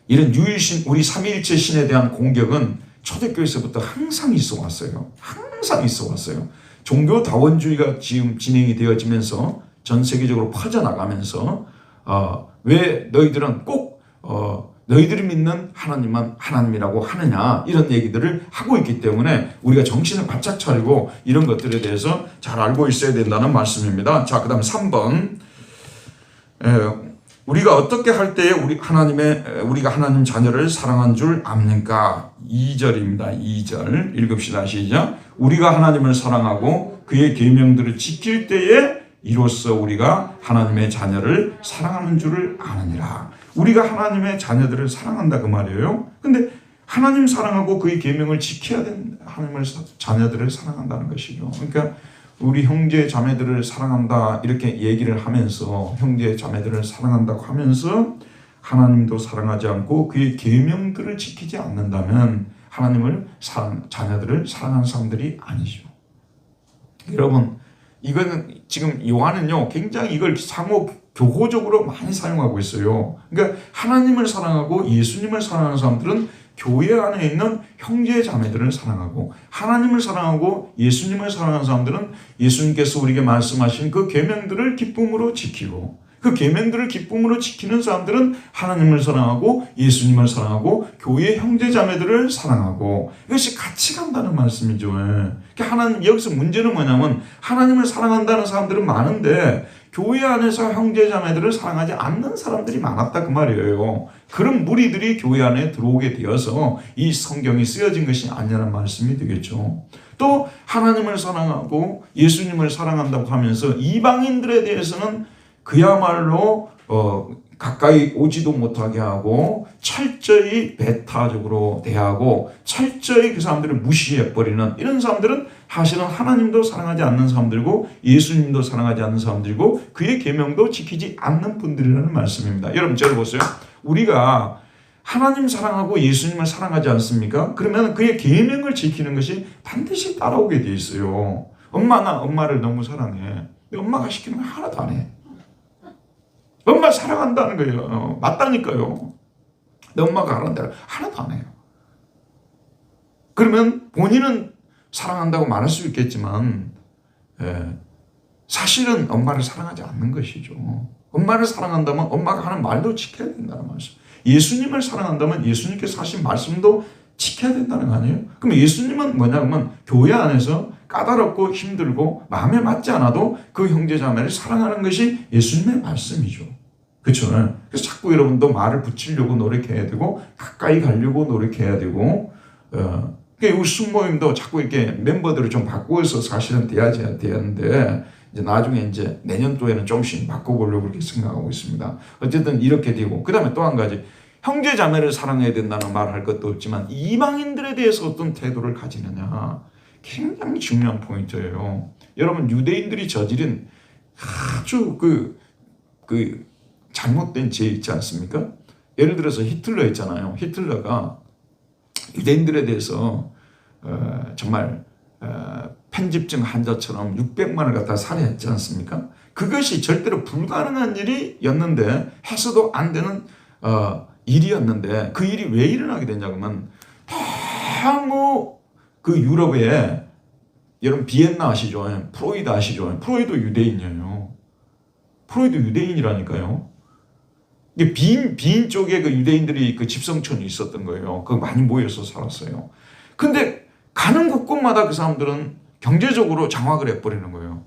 Speaker 1: 이런 유일신, 우리 삼위일체 신에 대한 공격은 초대교회에서부터 항상 있어 왔어요. 항상 있어 왔어요. 종교다원주의가 지금 진행이 되어지면서 전 세계적으로 퍼져나가면서 왜 너희들은 꼭 너희들이 믿는 하나님만 하나님이라고 하느냐, 이런 얘기들을 하고 있기 때문에 우리가 정신을 바짝 차리고 이런 것들에 대해서 잘 알고 있어야 된다는 말씀입니다. 자, 그 다음 3번. 우리가 어떻게 할 때에 우리가 하나님 자녀를 사랑한 줄 압니까? 2절입니다. 2절 읽읍시다. 시작. 우리가 하나님을 사랑하고 그의 계명들을 지킬 때에 이로써 우리가 하나님의 자녀를 사랑하는 줄을 아느니라. 우리가 하나님의 자녀들을 사랑한다 그 말이에요. 근데 하나님 사랑하고 그의 계명을 지켜야 되는 하나님의 자녀들을 사랑한다는 것이죠. 그러니까 우리 형제 자매들을 사랑한다 이렇게 얘기를 하면서, 형제 자매들을 사랑한다고 하면서 하나님도 사랑하지 않고 그의 계명들을 지키지 않는다면 하나님을 자녀들을 사랑하는 사람들이 아니죠. 여러분, 이거는 지금 요한은요 굉장히 이걸 상호 교호적으로 많이 사용하고 있어요. 그러니까 하나님을 사랑하고 예수님을 사랑하는 사람들은 교회 안에 있는 형제 자매들을 사랑하고, 하나님을 사랑하고 예수님을 사랑하는 사람들은 예수님께서 우리에게 말씀하신 그 계명들을 기쁨으로 지키고, 그 계명들을 기쁨으로 지키는 사람들은 하나님을 사랑하고 예수님을 사랑하고 교회 형제 자매들을 사랑하고, 이것이 같이 간다는 말씀이죠. 하나님, 여기서 문제는 뭐냐면 하나님을 사랑한다는 사람들은 많은데 교회 안에서 형제 자매들을 사랑하지 않는 사람들이 많았다 그 말이에요. 그런 무리들이 교회 안에 들어오게 되어서 이 성경이 쓰여진 것이 아니라는 말씀이 되겠죠. 또 하나님을 사랑하고 예수님을 사랑한다고 하면서 이방인들에 대해서는 그야말로 가까이 오지도 못하게 하고 철저히 배타적으로 대하고 철저히 그 사람들을 무시해버리는, 이런 사람들은 사실은 하나님도 사랑하지 않는 사람들이고 예수님도 사랑하지 않는 사람들이고 그의 계명도 지키지 않는 분들이라는 말씀입니다. 여러분, 저를 보세요. 우리가 하나님 사랑하고 예수님을 사랑하지 않습니까? 그러면 그의 계명을 지키는 것이 반드시 따라오게 돼 있어요. 나 엄마를 너무 사랑해. 근데 엄마가 시키는 거 하나도 안 해. 엄마 사랑한다는 거예요. 맞다니까요. 내 엄마가 하라는 대로 하나도 안 해요. 그러면 본인은 사랑한다고 말할 수 있겠지만 사실은 엄마를 사랑하지 않는 것이죠. 엄마를 사랑한다면 엄마가 하는 말도 지켜야 된다는 말씀. 예수님을 사랑한다면 예수님께서 하신 말씀도 지켜야 된다는 거 아니에요? 그럼 예수님은 뭐냐면 교회 안에서 까다롭고 힘들고 마음에 맞지 않아도 그 형제자매를 사랑하는 것이 예수님의 말씀이죠. 그렇죠? 그래서 자꾸 여러분도 말을 붙이려고 노력해야 되고 가까이 가려고 노력해야 되고 그러니까 이 순모임도 자꾸 이렇게 멤버들을 좀 바꾸어서 사실은 돼야지 되는데 이제 나중에 이제 내년도에는 조금씩 바꿔보려고 그렇게 생각하고 있습니다. 어쨌든 이렇게 되고 그 다음에 또 한 가지 형제 자매를 사랑해야 된다는 말을 할 것도 없지만 이방인들에 대해서 어떤 태도를 가지느냐 굉장히 중요한 포인트예요. 여러분 유대인들이 저지른 아주 그 잘못된 죄 있지 않습니까? 예를 들어서 히틀러 있잖아요. 히틀러가 유대인들에 대해서 정말 편집증 환자처럼 600만을 갖다 살해했지 않습니까? 그것이 절대로 불가능한 일이었는데 해서도 안 되는 일이었는데 그 일이 왜 일어나게 됐냐면 너무 그 유럽에 여러분 비엔나 아시죠? 프로이드 아시죠? 프로이드 유대인이에요. 프로이드 유대인이라니까요. 이게 빈 쪽에 그 유대인들이 그 집성촌이 있었던 거예요. 그 많이 모여서 살았어요. 근데 가는 곳곳마다 그 사람들은 경제적으로 장악을 해버리는 거예요.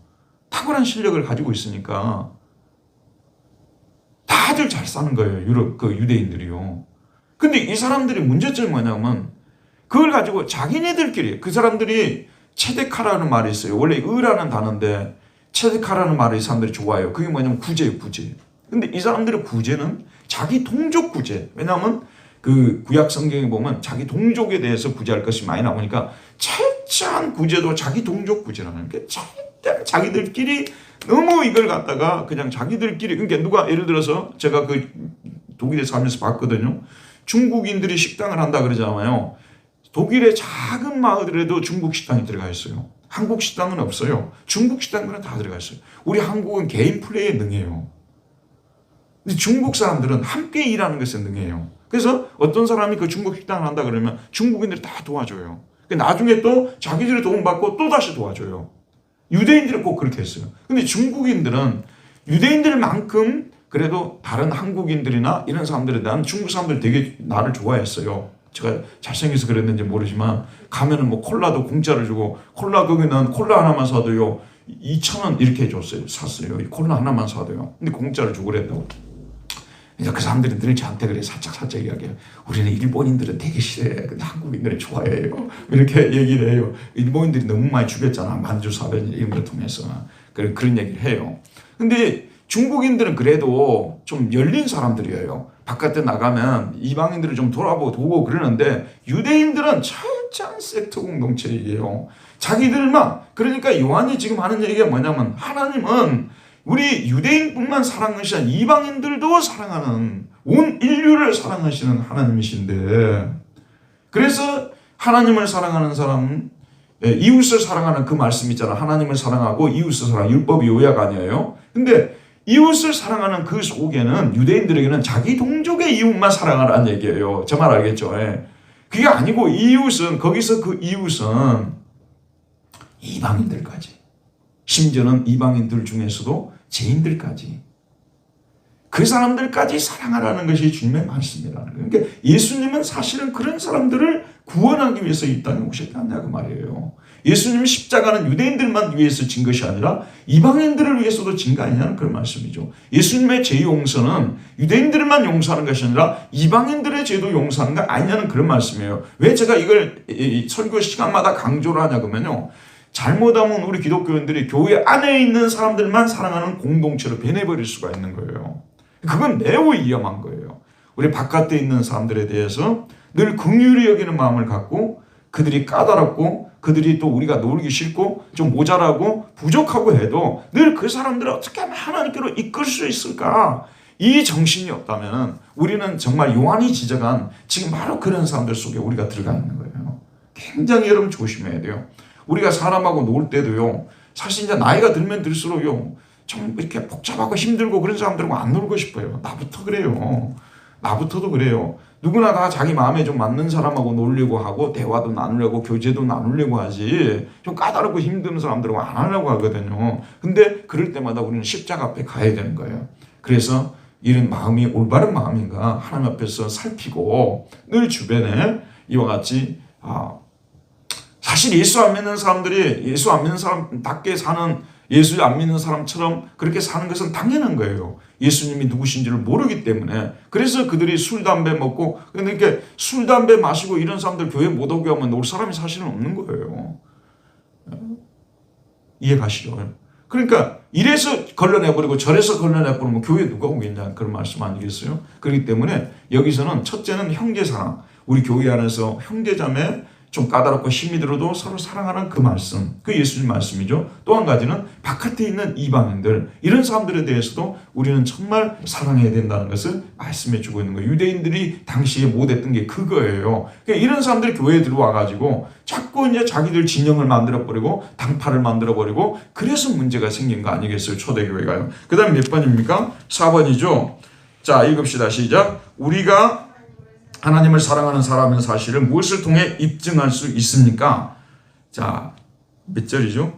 Speaker 1: 탁월한 실력을 가지고 있으니까 다들 잘 사는 거예요. 유럽 그 유대인들이요. 근데 이 사람들이 문제점이 뭐냐면 그걸 가지고 자기네들끼리 그 사람들이 체데카라는 말이 있어요. 원래 의라는 단어인데 체데카라는 말을 이 사람들이 좋아해요. 그게 뭐냐면 구제예요, 구제. 근데 이 사람들의 구제는 자기 동족 구제. 왜냐하면 그 구약 성경에 보면 자기 동족에 대해서 구제할 것이 많이 나오니까 철저한 구제도 자기 동족 구제라는 게 절대 자기들끼리 너무 이걸 갖다가 그냥 자기들끼리 그러니까 누가 예를 들어서 제가 그 독일에 살면서 봤거든요. 중국인들이 식당을 한다 그러잖아요. 독일의 작은 마을에도 중국 식당이 들어가 있어요. 한국 식당은 없어요. 중국 식당은 다 들어가 있어요. 우리 한국은 개인 플레이에 능해요. 근데 중국 사람들은 함께 일하는 것에 능해요. 그래서 어떤 사람이 그 중국 식당을 한다 그러면 중국인들이 다 도와줘요. 나중에 또 자기들이 도움받고 또 다시 도와줘요. 유대인들은 꼭 그렇게 했어요. 근데 중국인들은 유대인들만큼 그래도 다른 한국인들이나 이런 사람들에 대한 중국 사람들이 되게 나를 좋아했어요. 제가 잘생겨서 그랬는지 모르지만 가면은 뭐 콜라도 공짜로 주고 콜라 거기는 콜라 하나만 사도요 2,000원 이렇게 줬어요. 샀어요. 이 콜라 하나만 사도요. 근데 공짜로 주고 그랬다고. 그 사람들이 늘 저한테 그래 살짝 이야기해요. 우리는 일본인들은 되게 싫어해. 근데 한국인들은 좋아해요. 이렇게 얘기를 해요. 일본인들이 너무 많이 죽였잖아. 만주 사변 이런 걸 통해서. 그런 얘기를 해요. 근데 중국인들은 그래도 좀 열린 사람들이에요. 바깥에 나가면 이방인들을 좀 돌아보고 그러는데 유대인들은 철저한 섹터 공동체이에요. 자기들만. 그러니까 요한이 지금 하는 얘기가 뭐냐면 하나님은 우리 유대인뿐만 사랑하는 것이 아니라 이방인들도 사랑하는 온 인류를 사랑하시는 하나님이신데 그래서 하나님을 사랑하는 사람은 이웃을 사랑하는 그 말씀 있잖아. 하나님을 사랑하고 이웃을 사랑 율법이 요약 아니에요. 근데 이웃을 사랑하는 그 속에는 유대인들에게는 자기 동족의 이웃만 사랑하라는 얘기예요. 저 말 알겠죠? 그게 아니고 이웃은 거기서 그 이웃은 이방인들까지 심지어는 이방인들 중에서도 죄인들까지 그 사람들까지 사랑하라는 것이 주님의 말씀이라는 거예요. 그러니까 예수님은 사실은 그런 사람들을 구원하기 위해서 이 땅에 오셨지 않냐 그 말이에요. 예수님은 십자가는 유대인들만 위해서 진 것이 아니라 이방인들을 위해서도 진 거 아니냐는 그런 말씀이죠. 예수님의 죄 용서는 유대인들만 용서하는 것이 아니라 이방인들의 죄도 용서하는 거 아니냐는 그런 말씀이에요. 왜 제가 이걸 설교 시간마다 강조를 하냐 그러면요. 잘못하면 우리 기독교인들이 교회 안에 있는 사람들만 사랑하는 공동체로 변해버릴 수가 있는 거예요. 그건 매우 위험한 거예요. 우리 바깥에 있는 사람들에 대해서 늘 긍휼히 여기는 마음을 갖고 그들이 까다롭고 그들이 또 우리가 놀기 싫고 좀 모자라고 부족하고 해도 늘 그 사람들을 어떻게 하면 하나님께로 이끌 수 있을까? 이 정신이 없다면 우리는 정말 요한이 지적한 지금 바로 그런 사람들 속에 우리가 들어가 있는 거예요. 굉장히 여러분 조심해야 돼요. 우리가 사람하고 놀 때도요. 사실 이제 나이가 들면 들수록요, 좀 이렇게 복잡하고 힘들고 그런 사람들하고 안 놀고 싶어요. 나부터 그래요. 나부터도 그래요. 누구나 다 자기 마음에 좀 맞는 사람하고 놀려고 하고 대화도 나누려고 교제도 나누려고 하지, 좀 까다롭고 힘든 사람들하고 안 하려고 하거든요. 근데 그럴 때마다 우리는 십자가 앞에 가야 되는 거예요. 그래서 이런 마음이 올바른 마음인가 하나님 앞에서 살피고 늘 주변에 이와 같이 사실 예수 안 믿는 사람들이 예수 안 믿는 사람답게 사는, 예수 안 믿는 사람처럼 그렇게 사는 것은 당연한 거예요. 예수님이 누구신지를 모르기 때문에. 그래서 그들이 술, 담배 먹고, 그러니까 술, 담배 마시고 이런 사람들 교회 못 오게 하면 놀 사람이 사실은 없는 거예요. 이해 가시죠? 그러니까 이래서 걸러내버리고 저래서 걸러내버리면 교회 누가 오겠냐, 그런 말씀 아니겠어요? 그렇기 때문에 여기서는 첫째는 형제사랑, 우리 교회 안에서 형제자매 좀 까다롭고 힘이 들어도 서로 사랑하는 그 말씀, 그 예수님 말씀이죠. 또 한 가지는 바깥에 있는 이방인들, 이런 사람들에 대해서도 우리는 정말 사랑해야 된다는 것을 말씀해 주고 있는 거예요. 유대인들이 당시에 못했던 게 그거예요. 그러니까 이런 사람들이 교회에 들어와가지고 자꾸 이제 자기들 진영을 만들어버리고 당파를 만들어버리고, 그래서 문제가 생긴 거 아니겠어요, 초대교회가요. 그 다음에 몇 번입니까? 4번이죠. 자, 읽읍시다. 시작. 우리가 하나님을 사랑하는 사람의 사실을 무엇을 통해 입증할 수 있습니까? 자, 몇 절이죠?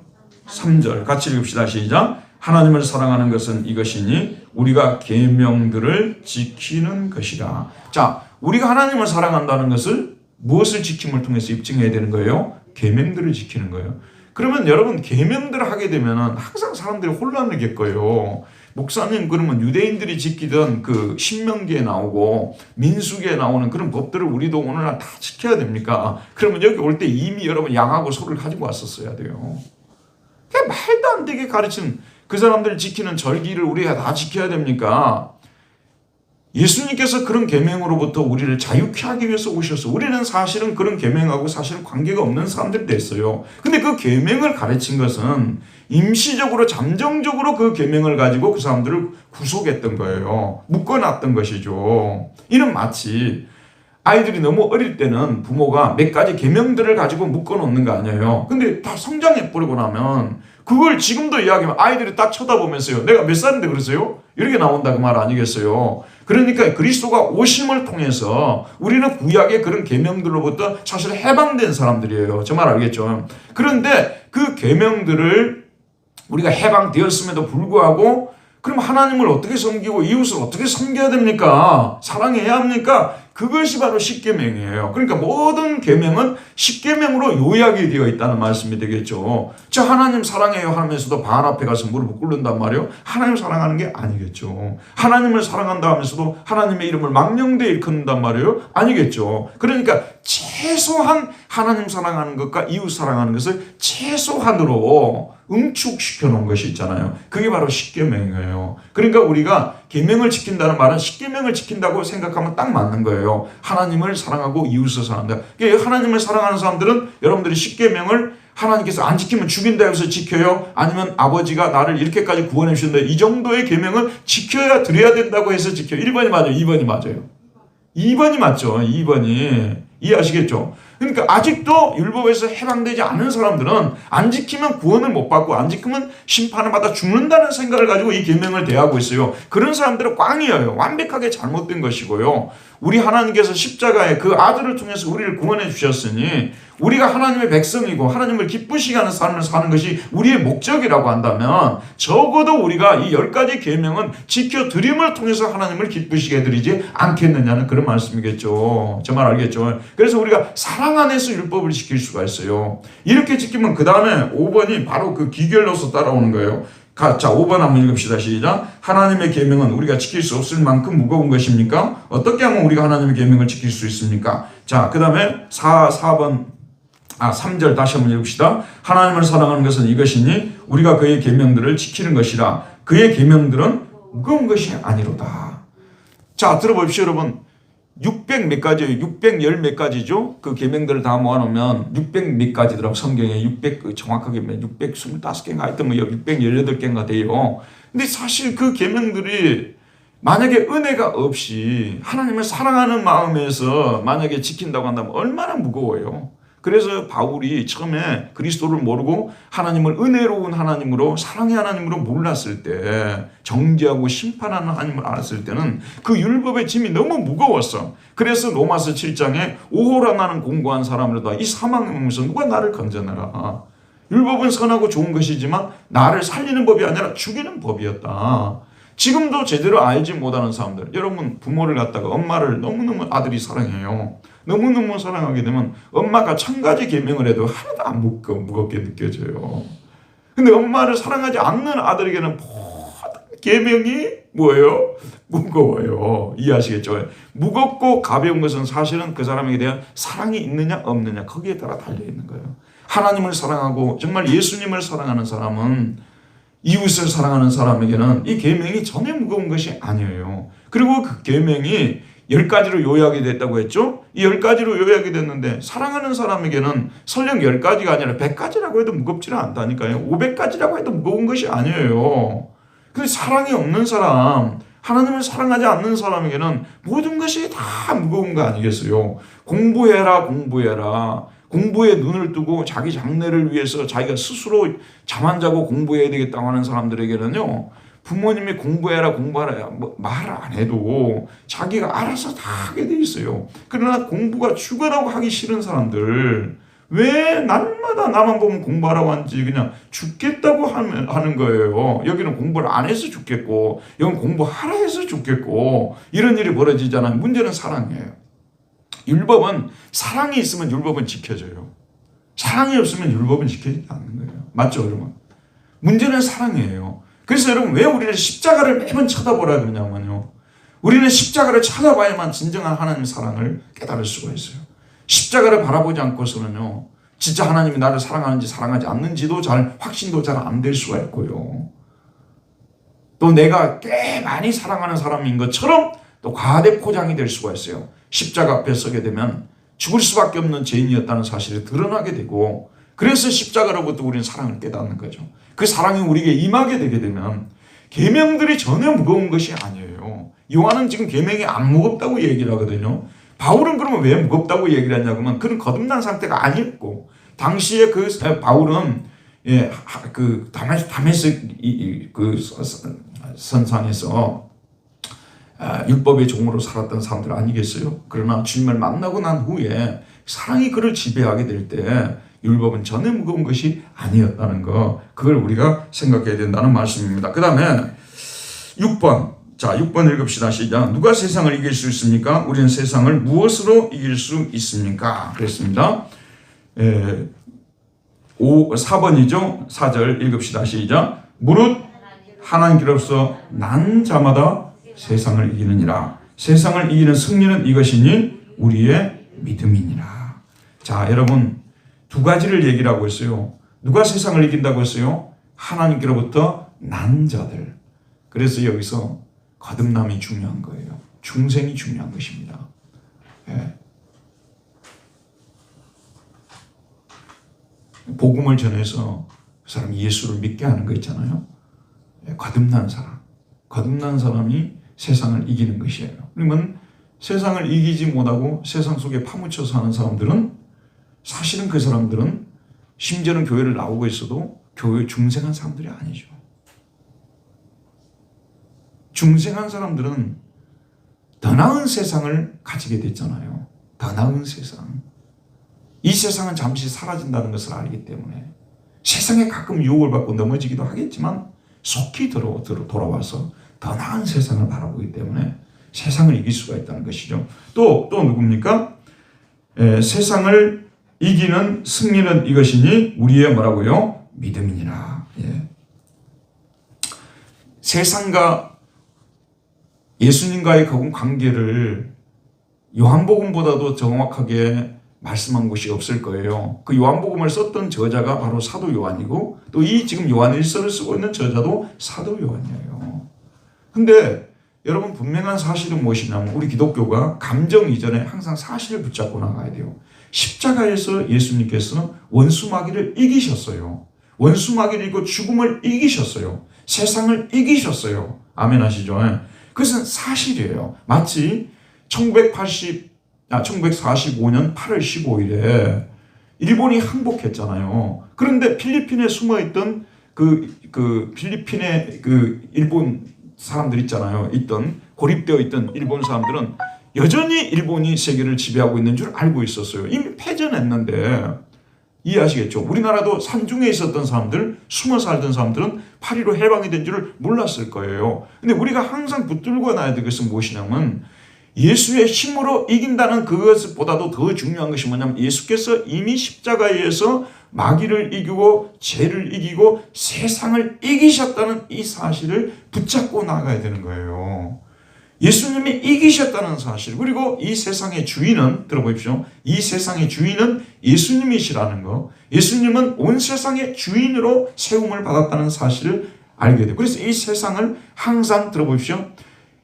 Speaker 1: 3절. 같이 읽읍시다. 시작. 하나님을 사랑하는 것은 이것이니 우리가 계명들을 지키는 것이라. 자, 우리가 하나님을 사랑한다는 것을 무엇을 지킴을 통해서 입증해야 되는 거예요? 계명들을 지키는 거예요. 그러면 여러분, 계명들을 하게 되면 항상 사람들이 혼란을 겪어요. 목사님, 그러면 유대인들이 지키던 그 신명기에 나오고 민수기에 나오는 그런 법들을 우리도 오늘날 다 지켜야 됩니까? 그러면 여기 올 때 이미 여러분 양하고 소를 가지고 왔었어야 돼요. 그게 말도 안 되게 가르치는, 그 사람들 지키는 절기를 우리가 다 지켜야 됩니까? 예수님께서 그런 계명으로부터 우리를 자유케 하기 위해서 오셔서, 우리는 사실은 그런 계명하고 사실은 관계가 없는 사람들이 됐어요. 근데 그 계명을 가르친 것은 임시적으로 잠정적으로 그 계명을 가지고 그 사람들을 구속했던 거예요. 묶어놨던 것이죠. 이는 마치 아이들이 너무 어릴 때는 부모가 몇 가지 계명들을 가지고 묶어놓는 거 아니에요. 근데 다 성장해버리고 나면 그걸 지금도 이야기하면 아이들이 딱 쳐다보면서요, 내가 몇 살인데 그러세요? 이렇게 나온다 그 말 아니겠어요? 그러니까 그리스도가 오심을 통해서 우리는 구약의 그런 계명들로부터 사실 해방된 사람들이에요. 저 말 알겠죠? 그런데 그 계명들을 우리가 해방되었음에도 불구하고, 그럼 하나님을 어떻게 섬기고 이웃을 어떻게 섬겨야 됩니까? 사랑해야 합니까? 그것이 바로 십계명이에요. 그러니까 모든 계명은 십계명으로 요약이 되어 있다는 말씀이 되겠죠. 저 하나님 사랑해요 하면서도 바알 앞에 가서 무릎을 꿇는단 말이에요. 하나님 사랑하는 게 아니겠죠. 하나님을 사랑한다 하면서도 하나님의 이름을 망령되이 일컫는단 말이에요. 아니겠죠. 그러니까 최소한 하나님 사랑하는 것과 이웃 사랑하는 것을 최소한으로 응축시켜 놓은 것이 있잖아요. 그게 바로 십계명이에요. 그러니까 우리가 계명을 지킨다는 말은 십계명을 지킨다고 생각하면 딱 맞는 거예요. 하나님을 사랑하고 이웃을 사랑한다. 그러니까 하나님을 사랑하는 사람들은 여러분들이 십계명을 하나님께서 안 지키면 죽인다 해서 지켜요? 아니면 아버지가 나를 이렇게까지 구원해 주신다, 이 정도의 계명을 지켜야 드려야 된다고 해서 지켜요? 1번이 맞아요? 2번이 맞아요? 2번이 맞죠. 2번이. 이해하시겠죠? 그러니까 아직도 율법에서 해방되지 않은 사람들은 안 지키면 구원을 못 받고 안 지키면 심판을 받아 죽는다는 생각을 가지고 이 계명을 대하고 있어요. 그런 사람들은 꽝이에요. 완벽하게 잘못된 것이고요. 우리 하나님께서 십자가에 그 아들을 통해서 우리를 구원해 주셨으니 우리가 하나님의 백성이고 하나님을 기쁘시게 하는 삶을 사는 것이 우리의 목적이라고 한다면 적어도 우리가 이 10가지 계명은 지켜드림을 통해서 하나님을 기쁘시게 해드리지 않겠느냐는 그런 말씀이겠죠. 저 말 알겠죠? 그래서 우리가 사랑 안에서 율법을 지킬 수가 있어요. 이렇게 지키면 그 다음에 5번이 바로 그 기결로서 따라오는 거예요. 자, 5번 한번 읽읍시다. 시작. 하나님의 계명은 우리가 지킬 수 없을 만큼 무거운 것입니까? 어떻게 하면 우리가 하나님의 계명을 지킬 수 있습니까? 자, 그 다음에 3절 다시 한번 읽읍시다. 하나님을 사랑하는 것은 이것이니 우리가 그의 계명들을 지키는 것이라. 그의 계명들은 무거운 것이 아니로다. 자, 들어보십시오, 여러분. 600 몇 가지예요. 610 몇 가지죠. 그 계명들을 다 모아놓으면 600 몇 가지더라고. 성경에 600 정확하게 625개인가 하여튼 뭐 618개인가 돼요. 근데 사실 그 계명들이 만약에 은혜가 없이 하나님을 사랑하는 마음에서 만약에 지킨다고 한다면 얼마나 무거워요. 그래서 바울이 처음에 그리스도를 모르고 하나님을 은혜로운 하나님으로 사랑의 하나님으로 몰랐을 때, 정죄하고 심판하는 하나님을 알았을 때는 그 율법의 짐이 너무 무거웠어. 그래서 로마서 7장에 오호라 나는 공고한 사람으로다 이 사망의 몸에서 누가 나를 건져내라. 율법은 선하고 좋은 것이지만 나를 살리는 법이 아니라 죽이는 법이었다. 지금도 제대로 알지 못하는 사람들, 여러분 부모를 갖다가 엄마를 너무너무 아들이 사랑해요. 너무너무 사랑하게 되면 엄마가 1000가지 계명을 해도 하나도 안 무겁게 느껴져요. 근데 엄마를 사랑하지 않는 아들에게는 모든 계명이 뭐예요? 무거워요. 이해하시겠죠? 무겁고 가벼운 것은 사실은 그 사람에게 대한 사랑이 있느냐 없느냐 거기에 따라 달려있는 거예요. 하나님을 사랑하고 정말 예수님을 사랑하는 사람은, 이웃을 사랑하는 사람에게는 이 계명이 전혀 무거운 것이 아니에요. 그리고 그 계명이 10가지로 요약이 됐다고 했죠? 이 10가지로 요약이 됐는데 사랑하는 사람에게는 설령 10가지가 아니라 100가지라고 해도 무겁지는 않다니까요. 500가지라고 해도 무거운 것이 아니에요. 근데 사랑이 없는 사람, 하나님을 사랑하지 않는 사람에게는 모든 것이 다 무거운 거 아니겠어요? 공부해라. 공부에 눈을 뜨고 자기 장래를 위해서 자기가 스스로 잠 안 자고 공부해야 되겠다고 하는 사람들에게는요, 부모님이 공부해라 말 안 해도 자기가 알아서 다 하게 돼 있어요. 그러나 공부가 죽어라고 하기 싫은 사람들, 왜 날마다 나만 보면 공부하라고 하는지 그냥 죽겠다고 하는 거예요. 여기는 공부를 안 해서 죽겠고 여기는 공부하라 해서 죽겠고, 이런 일이 벌어지잖아요. 문제는 사랑이에요. 율법은 사랑이 있으면 율법은 지켜져요. 사랑이 없으면 율법은 지켜지지 않는 거예요. 맞죠, 여러분? 문제는 사랑이에요. 그래서 여러분, 왜 우리는 십자가를 매번 쳐다보라 그러냐면요, 우리는 십자가를 찾아봐야만 진정한 하나님의 사랑을 깨달을 수가 있어요. 십자가를 바라보지 않고서는요, 진짜 하나님이 나를 사랑하는지 사랑하지 않는지도 잘 확신도 잘 안 될 수가 있고요. 또 내가 꽤 많이 사랑하는 사람인 것처럼 또 과대 포장이 될 수가 있어요. 십자가 앞에 서게 되면 죽을 수밖에 없는 죄인이었다는 사실이 드러나게 되고, 그래서 십자가로부터 우리는 사랑을 깨닫는 거죠. 그 사랑이 우리에게 임하게 되게 되면 계명들이 전혀 무거운 것이 아니에요. 요한은 지금 계명이 안 무겁다고 얘기를 하거든요. 바울은 그러면 왜 무겁다고 얘기를 하냐고 하면 그런 거듭난 상태가 아니었고, 당시에 그 바울은 그 다메섹 그 선상에서 율법의 종으로 살았던 사람들 아니겠어요? 그러나 주님을 만나고 난 후에 사랑이 그를 지배하게 될 때 율법은 전혀 무거운 것이 아니었다는 거, 그걸 우리가 생각해야 된다는 말씀입니다. 그 다음에 6번. 자, 6번 읽읍시다. 시작. 누가 세상을 이길 수 있습니까? 우리는 세상을 무엇으로 이길 수 있습니까? 그랬습니다. 4번이죠. 4절 읽읍시다. 시작. 무릇 하나님께로서 난 자마다 세상을 이기느니라. 세상을 이기는 승리는 이것이니 우리의 믿음이니라. 자, 여러분, 두 가지를 얘기를 하고 있어요. 누가 세상을 이긴다고 했어요? 하나님께로부터 난 자들. 그래서 여기서 거듭남이 중요한 거예요. 중생이 중요한 것입니다. 예. 복음을 전해서 그 사람이 예수를 믿게 하는 거 있잖아요. 예. 거듭난 사람. 거듭난 사람이 세상을 이기는 것이에요. 그러면 세상을 이기지 못하고 세상 속에 파묻혀 사는 사람들은, 사실은 그 사람들은 심지어는 교회를 나오고 있어도 교회에 중생한 사람들이 아니죠. 중생한 사람들은 더 나은 세상을 가지게 됐잖아요. 더 나은 세상. 이 세상은 잠시 사라진다는 것을 알기 때문에 세상에 가끔 유혹을 받고 넘어지기도 하겠지만 속히 돌아와서 더 나은 세상을 바라보기 때문에 세상을 이길 수가 있다는 것이죠. 또 누굽니까? 세상을 이기는 승리는 이것이니 우리의 뭐라고요? 믿음이니라. 예. 세상과 예수님과의 그 관계를 요한복음보다도 정확하게 말씀한 곳이 없을 거예요. 그 요한복음을 썼던 저자가 바로 사도 요한이고, 또 이 지금 요한일서를 쓰고 있는 저자도 사도 요한이에요. 근데 여러분, 분명한 사실은 무엇이냐면 우리 기독교가 감정 이전에 항상 사실을 붙잡고 나가야 돼요. 십자가에서 예수님께서 원수마귀를 이기셨어요. 원수마귀를 이기고 죽음을 이기셨어요. 세상을 이기셨어요. 아멘 하시죠? 그것은 사실이에요. 마치 1945년 8월 15일에 일본이 항복했잖아요. 그런데 필리핀에 숨어있던 필리핀의 일본 사람들 있잖아요. 고립되어 있던 일본 사람들은 여전히 일본이 세계를 지배하고 있는 줄 알고 있었어요. 이미 패전했는데. 이해하시겠죠? 우리나라도 산중에 있었던 사람들, 숨어 살던 사람들은 8.15 해방이 된 줄을 몰랐을 거예요. 근데 우리가 항상 붙들고 나야 될 것은 무엇이냐면 예수의 힘으로 이긴다는 그것보다도 더 중요한 것이 뭐냐면 예수께서 이미 십자가에서 마귀를 이기고 죄를 이기고 세상을 이기셨다는 이 사실을 붙잡고 나가야 되는 거예요. 예수님이 이기셨다는 사실, 그리고 이 세상의 주인은, 들어보십시오. 이 세상의 주인은 예수님이시라는 거. 예수님은 온 세상의 주인으로 세움을 받았다는 사실을 알게 돼요. 그래서 이 세상을 항상 들어보십시오.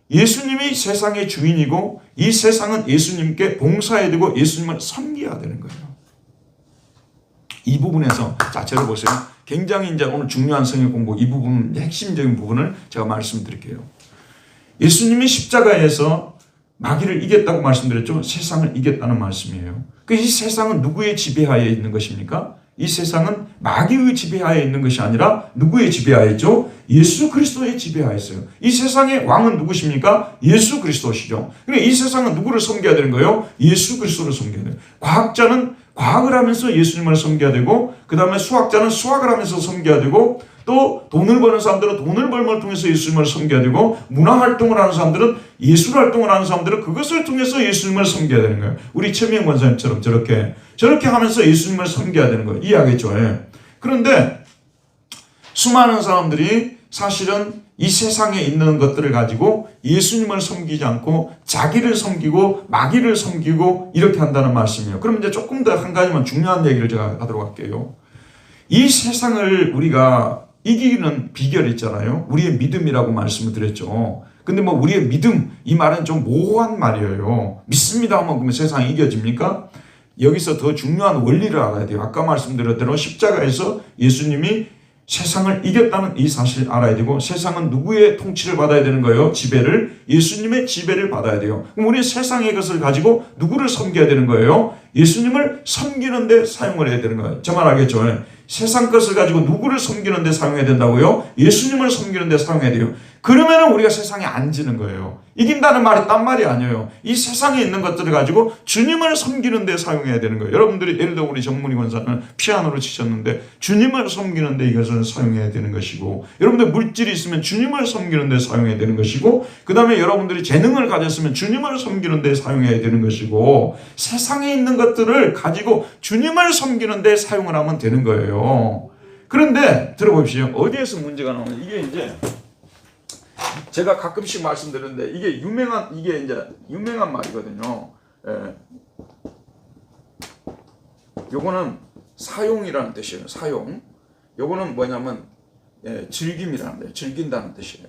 Speaker 1: 예수님이 세상의 주인이고 이 세상은 예수님께 봉사해야 되고 예수님을 섬겨야 되는 거예요. 이 부분에서 자, 들어보세요. 굉장히 이제 오늘 중요한 성경 공부 이 부분, 핵심적인 부분을 제가 말씀드릴게요. 예수님이 십자가에서 마귀를 이겼다고 말씀드렸죠. 세상을 이겼다는 말씀이에요. 이 세상은 누구의 지배하에 있는 것입니까? 이 세상은 마귀의 지배하에 있는 것이 아니라 누구의 지배하에 있죠? 예수 그리스도의 지배하에 있어요. 이 세상의 왕은 누구십니까? 예수 그리스도시죠. 그러니까 이 세상은 누구를 섬겨야 되는 거예요? 예수 그리스도를 섬겨야 돼요. 과학자는 과학을 하면서 예수님을 섬겨야 되고, 그 다음에 수학자는 수학을 하면서 섬겨야 되고, 또 돈을 버는 사람들은 돈을 벌음을 통해서 예수님을 섬겨야 되고, 문화활동을 하는 사람들은 예술활동을 하는 사람들은 그것을 통해서 예수님을 섬겨야 되는 거예요. 우리 최미영 권사님처럼 저렇게 하면서 예수님을 섬겨야 되는 거예요. 이해하겠죠? 예. 그런데 수많은 사람들이 사실은 이 세상에 있는 것들을 가지고 예수님을 섬기지 않고 자기를 섬기고 마귀를 섬기고 이렇게 한다는 말씀이에요. 그럼 이제 조금 더 한 가지만 중요한 얘기를 제가 하도록 할게요. 이 세상을 우리가 이기는 비결이 있잖아요. 우리의 믿음이라고 말씀을 드렸죠. 근데 뭐 우리의 믿음, 이 말은 좀 모호한 말이에요. 믿습니다 하면 그러면 세상이 이겨집니까? 여기서 더 중요한 원리를 알아야 돼요. 아까 말씀드렸대로 십자가에서 예수님이 세상을 이겼다는 이 사실을 알아야 되고, 세상은 누구의 통치를 받아야 되는 거예요? 지배를. 예수님의 지배를 받아야 돼요. 그럼 우리 세상의 것을 가지고 누구를 섬겨야 되는 거예요? 예수님을 섬기는 데 사용을 해야 되는 거예요. 저 말 알겠죠? 세상 것을 가지고 누구를 섬기는 데 사용해야 된다고요? 예수님을 섬기는 데 사용해야 돼요. 그러면 우리가 세상에 안 지는 거예요. 이긴다는 말이 딴 말이 아니에요. 이 세상에 있는 것들을 가지고 주님을 섬기는 데 사용해야 되는 거예요. 여러분들이 예를 들어 우리 정문희 권사는 피아노를 치셨는데 주님을 섬기는 데 이것을 사용해야 되는 것이고, 여러분들 물질이 있으면 주님을 섬기는 데 사용해야 되는 것이고, 그 다음에 여러분들이 재능을 가졌으면 주님을 섬기는 데 사용해야 되는 것이고, 세상에 있는 것들을 가지고 주님을 섬기는 데 사용을 하면 되는 거예요. 그런데 들어보십시오. 어디에서 문제가 나오냐. 이게 이제 제가 가끔씩 말씀드리는데 이게 이제 유명한 말이거든요. 예. 요거는 사용이라는 뜻이에요. 사용. 요거는 뭐냐면 즐김이라는 뜻이에요. 즐긴다는 뜻이에요.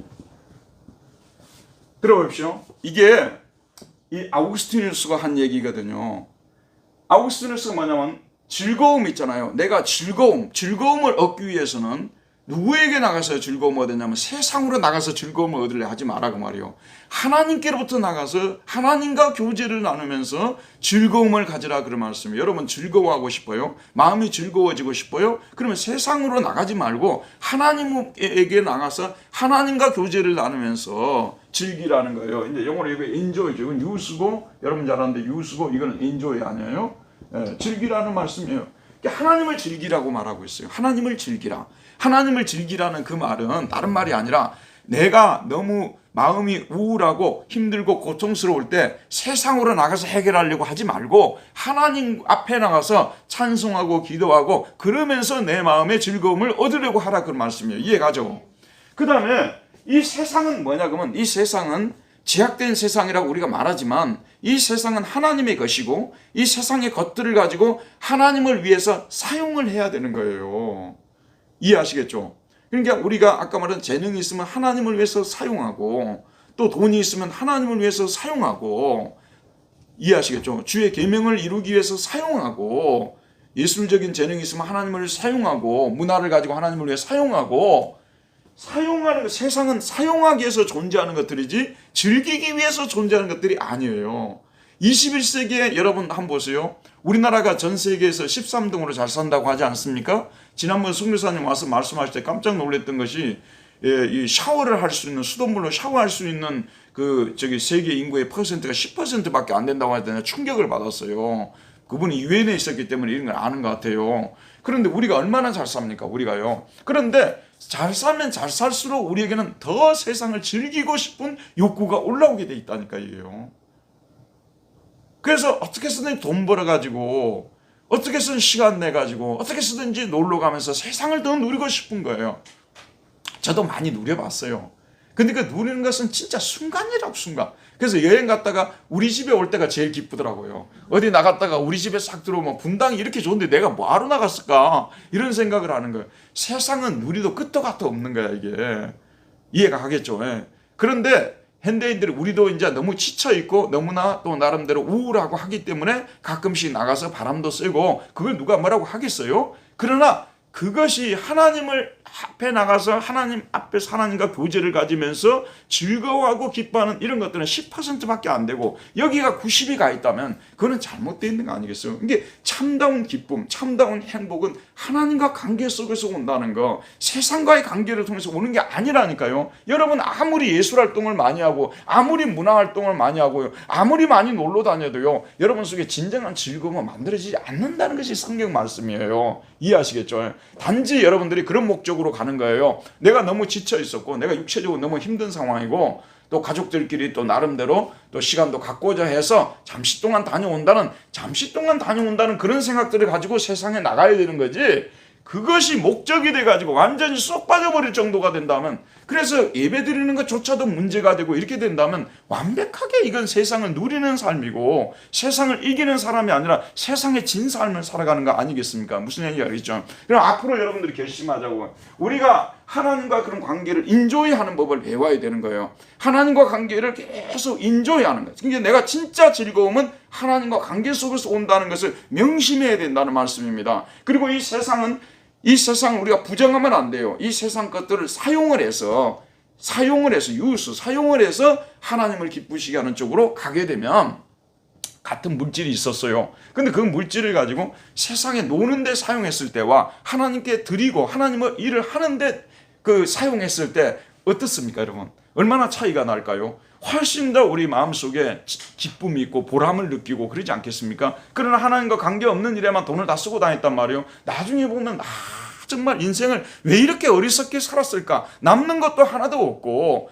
Speaker 1: 들어보십시오. 이게 이 아우구스티누스가 한 얘기거든요. 아우구스티누스가 뭐냐면 즐거움 있잖아요. 내가 즐거움을 얻기 위해서는 누구에게 나가서 즐거움을 얻느냐면 세상으로 나가서 즐거움을 얻으려 하지 마라 그 말이에요. 하나님께로부터 나가서 하나님과 교제를 나누면서 즐거움을 가지라 그런 말씀이에요. 여러분 즐거워하고 싶어요? 마음이 즐거워지고 싶어요? 그러면 세상으로 나가지 말고 하나님에게 나가서 하나님과 교제를 나누면서 즐기라는 거예요. 이제 영어로 이거 enjoy죠. 이건 use고, 여러분 잘 아는데 use고, 이거는 enjoy 아니에요? 즐기라는 말씀이에요. 하나님을 즐기라고 말하고 있어요. 하나님을 즐기라. 하나님을 즐기라는 그 말은 다른 말이 아니라 내가 너무 마음이 우울하고 힘들고 고통스러울 때 세상으로 나가서 해결하려고 하지 말고 하나님 앞에 나가서 찬송하고 기도하고 그러면서 내 마음의 즐거움을 얻으려고 하라 그런 말씀이에요. 이해가죠? 그 다음에 이 세상은 뭐냐 그러면 이 세상은 제약된 세상이라고 우리가 말하지만 이 세상은 하나님의 것이고 이 세상의 것들을 가지고 하나님을 위해서 사용을 해야 되는 거예요. 이해하시겠죠? 그러니까 우리가 아까 말한 재능이 있으면 하나님을 위해서 사용하고, 또 돈이 있으면 하나님을 위해서 사용하고, 이해하시겠죠? 주의 계명을 이루기 위해서 사용하고, 예술적인 재능이 있으면 하나님을 사용하고, 문화를 가지고 하나님을 위해 사용하고, 사용하는 것, 세상은 사용하기 위해서 존재하는 것들이지 즐기기 위해서 존재하는 것들이 아니에요. 21세기에 여러분 한번 보세요. 우리나라가 전 세계에서 13등으로 잘 산다고 하지 않습니까? 지난번 승교사님 와서 말씀하실 때 깜짝 놀랐던 것이 이 샤워를 할 수 있는, 수돗물로 샤워할 수 있는 세계 인구의 퍼센트가 10%밖에 안 된다고 하더니 충격을 받았어요. 그분이 유엔에 있었기 때문에 이런 걸 아는 것 같아요. 그런데 우리가 얼마나 잘 삽니까? 우리가요. 그런데 잘 살면 잘 살수록 우리에게는 더 세상을 즐기고 싶은 욕구가 올라오게 돼 있다니까요. 그래서 어떻게 쓰든지 돈 벌어가지고, 어떻게 쓰든 시간 내가지고, 어떻게 쓰든지 놀러 가면서 세상을 더 누리고 싶은 거예요. 저도 많이 누려봤어요. 근데 그 누리는 것은 진짜 순간이라고, 순간. 그래서 여행 갔다가 우리 집에 올 때가 제일 기쁘더라고요. 어디 나갔다가 우리 집에 싹 들어오면 분당이 이렇게 좋은데 내가 뭐하러 나갔을까? 이런 생각을 하는 거예요. 세상은 누리도 끝도 같도 없는 거야, 이게. 이해가 가겠죠. 예. 그런데 현대인들이, 우리도 이제 너무 지쳐있고 너무나 또 나름대로 우울하고 하기 때문에 가끔씩 나가서 바람도 쐬고, 그걸 누가 뭐라고 하겠어요? 그러나 그것이 하나님을 앞에 나가서 하나님 앞에서 하나님과 교제를 가지면서 즐거워하고 기뻐하는 이런 것들은 10%밖에 안 되고, 여기가 90이 가 있다면 그거는 잘못되어 있는 거 아니겠어요? 이게 참다운 기쁨, 참다운 행복은 하나님과 관계 속에서 온다는 거, 세상과의 관계를 통해서 오는 게 아니라니까요. 여러분, 아무리 예술활동을 많이 하고 아무리 문화활동을 많이 하고요, 아무리 많이 놀러 다녀도요, 여러분 속에 진정한 즐거움은 만들어지지 않는다는 것이 성경 말씀이에요. 이해하시겠죠? 단지 여러분들이 그런 목적으로 가는 거예요. 내가 너무 지쳐 있었고, 내가 육체적으로 너무 힘든 상황이고, 또 가족들끼리 또 나름대로 또 시간도 갖고자 해서 잠시 동안 다녀온다는 그런 생각들을 가지고 세상에 나가야 되는 거지, 그것이 목적이 돼가지고 완전히 쏙 빠져버릴 정도가 된다면, 그래서 예배 드리는 것조차도 문제가 되고 이렇게 된다면 완벽하게 이건 세상을 누리는 삶이고 세상을 이기는 사람이 아니라 세상에 진 삶을 살아가는 거 아니겠습니까? 무슨 얘기가 알겠죠? 그럼 앞으로 여러분들이 결심하자고, 우리가 하나님과 그런 관계를 인조이하는 법을 배워야 되는 거예요. 하나님과 관계를 계속 인조이하는 거예요. 그러니까 내가 진짜 즐거움은 하나님과 관계 속에서 온다는 것을 명심해야 된다는 말씀입니다. 그리고 이 세상을 우리가 부정하면 안 돼요. 이 세상 것들을 사용을 해서 하나님을 기쁘시게 하는 쪽으로 가게 되면, 같은 물질이 있었어요. 근데 그 물질을 가지고 세상에 노는데 사용했을 때와 하나님께 드리고 하나님의 일을 하는데 사용했을 때 어떻습니까, 여러분? 얼마나 차이가 날까요? 훨씬 더 우리 마음속에 기쁨이 있고 보람을 느끼고 그러지 않겠습니까? 그러나 하나님과 관계없는 일에만 돈을 다 쓰고 다녔단 말이에요. 나중에 보면 정말 인생을 왜 이렇게 어리석게 살았을까? 남는 것도 하나도 없고,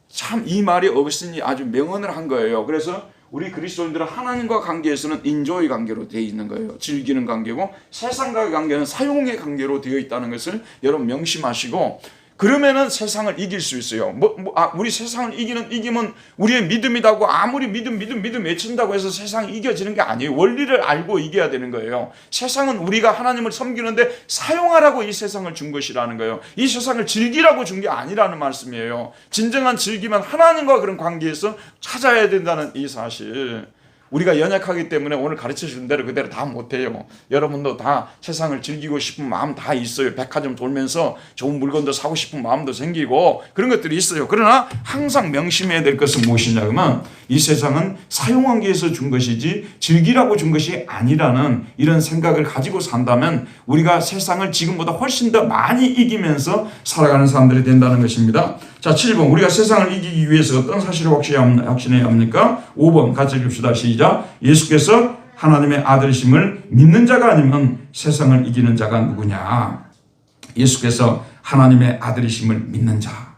Speaker 1: 참 이 말이 어르신이 아주 명언을 한 거예요. 그래서 우리 그리스도인들은 하나님과 관계에서는 인조의 관계로 되어 있는 거예요. 즐기는 관계고, 세상과의 관계는 사용의 관계로 되어 있다는 것을 여러분 명심하시고, 그러면은 세상을 이길 수 있어요. 우리 세상을 이기면 우리의 믿음이라고 아무리 믿음 외친다고 해서 세상이 이겨지는 게 아니에요. 원리를 알고 이겨야 되는 거예요. 세상은 우리가 하나님을 섬기는데 사용하라고 이 세상을 준 것이라는 거예요. 이 세상을 즐기라고 준 게 아니라는 말씀이에요. 진정한 즐기면 하나님과 그런 관계에서 찾아야 된다는 이 사실. 우리가 연약하기 때문에 오늘 가르쳐 준 대로 그대로 다 못해요. 여러분도 다 세상을 즐기고 싶은 마음 다 있어요. 백화점 돌면서 좋은 물건도 사고 싶은 마음도 생기고 그런 것들이 있어요. 그러나 항상 명심해야 될 것은 무엇이냐 하면, 이 세상은 사용하기 위해서 준 것이지 즐기라고 준 것이 아니라는 이런 생각을 가지고 산다면 우리가 세상을 지금보다 훨씬 더 많이 이기면서 살아가는 사람들이 된다는 것입니다. 자, 7번. 우리가 세상을 이기기 위해서 어떤 사실을 확신해야 합니까? 5번 같이 읽읍시다. 시작. 예수께서 하나님의 아들이심을 믿는 자가 아니면 세상을 이기는 자가 누구냐? 예수께서 하나님의 아들이심을 믿는 자.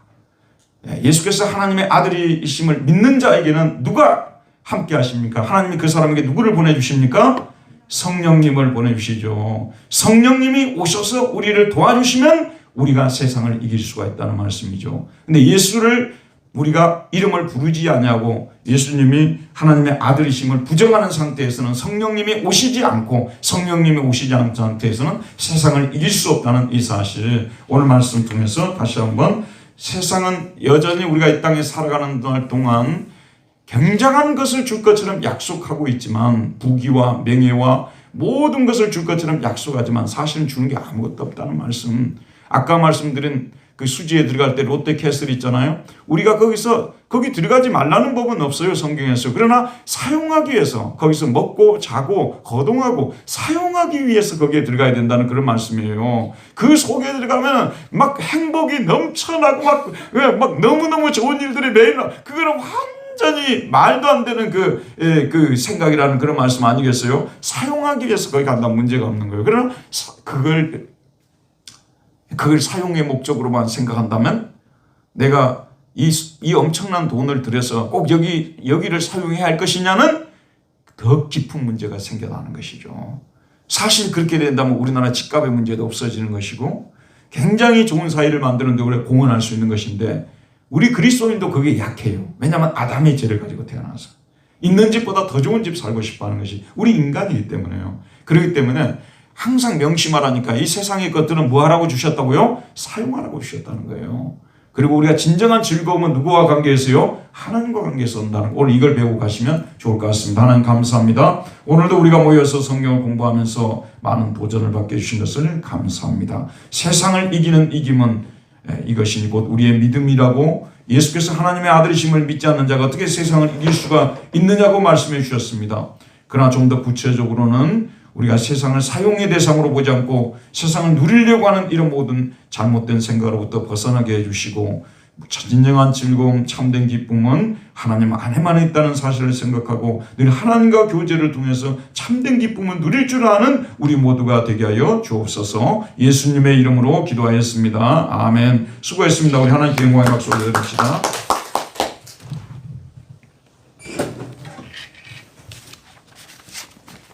Speaker 1: 예수께서 하나님의 아들이심을 믿는 자에게는 누가 함께 하십니까? 하나님이 그 사람에게 누구를 보내주십니까? 성령님을 보내주시죠. 성령님이 오셔서 우리를 도와주시면 우리가 세상을 이길 수가 있다는 말씀이죠. 근데 예수를 우리가 이름을 부르지 않냐고, 예수님이 하나님의 아들이심을 부정하는 상태에서는 성령님이 오시지 않고, 성령님이 오시지 않은 상태에서는 세상을 이길 수 없다는 이 사실, 오늘 말씀 통해서 다시 한번, 세상은 여전히 우리가 이 땅에 살아가는 동안 굉장한 것을 줄 것처럼 약속하고 있지만, 부귀와 명예와 모든 것을 줄 것처럼 약속하지만 사실은 주는 게 아무것도 없다는 말씀. 아까 말씀드린 그 수지에 들어갈 때 롯데캐슬 있잖아요. 우리가 거기서 거기 들어가지 말라는 법은 없어요, 성경에서. 그러나 사용하기 위해서 거기서 먹고 자고 거동하고 사용하기 위해서 거기에 들어가야 된다는 그런 말씀이에요. 그 속에 들어가면 막 행복이 넘쳐나고 막 너무너무 좋은 일들이 매일 그거는 완전히 말도 안 되는 그 생각이라는 그런 말씀 아니겠어요? 사용하기 위해서 거기 간다면 문제가 없는 거예요. 그러나 그걸 사용의 목적으로만 생각한다면 내가 이 엄청난 돈을 들여서 꼭 여기를 사용해야 할 것이냐는 더 깊은 문제가 생겨나는 것이죠. 사실 그렇게 된다면 우리나라 집값의 문제도 없어지는 것이고 굉장히 좋은 사회를 만드는데 우리가 공헌할 수 있는 것인데 우리 그리스도인도 그게 약해요. 왜냐하면 아담의 죄를 가지고 태어나서 있는 집보다 더 좋은 집 살고 싶어하는 것이 우리 인간이기 때문에요. 그렇기 때문에 항상 명심하라니까 이 세상의 것들은 뭐 하라고 주셨다고요? 사용하라고 주셨다는 거예요. 그리고 우리가 진정한 즐거움은 누구와 관계에서요? 하나님과 관계에서 온다는 거. 오늘 이걸 배우고 가시면 좋을 것 같습니다. 하나님 감사합니다. 오늘도 우리가 모여서 성경을 공부하면서 많은 도전을 받게 해주신 것을 감사합니다. 세상을 이기는 이김은 이것이니 곧 우리의 믿음이라고 예수께서 하나님의 아들이심을 믿지 않는 자가 어떻게 세상을 이길 수가 있느냐고 말씀해 주셨습니다. 그러나 좀 더 구체적으로는 우리가 세상을 사용의 대상으로 보지 않고 세상을 누리려고 하는 이런 모든 잘못된 생각으로부터 벗어나게 해주시고 진정한 즐거움, 참된 기쁨은 하나님 안에만 있다는 사실을 생각하고 늘 하나님과 교제를 통해서 참된 기쁨을 누릴 줄 아는 우리 모두가 되게 하여 주옵소서. 예수님의 이름으로 기도하였습니다. 아멘. 수고했습니다. 우리 하나님께 영광의 박수 올려드립시다.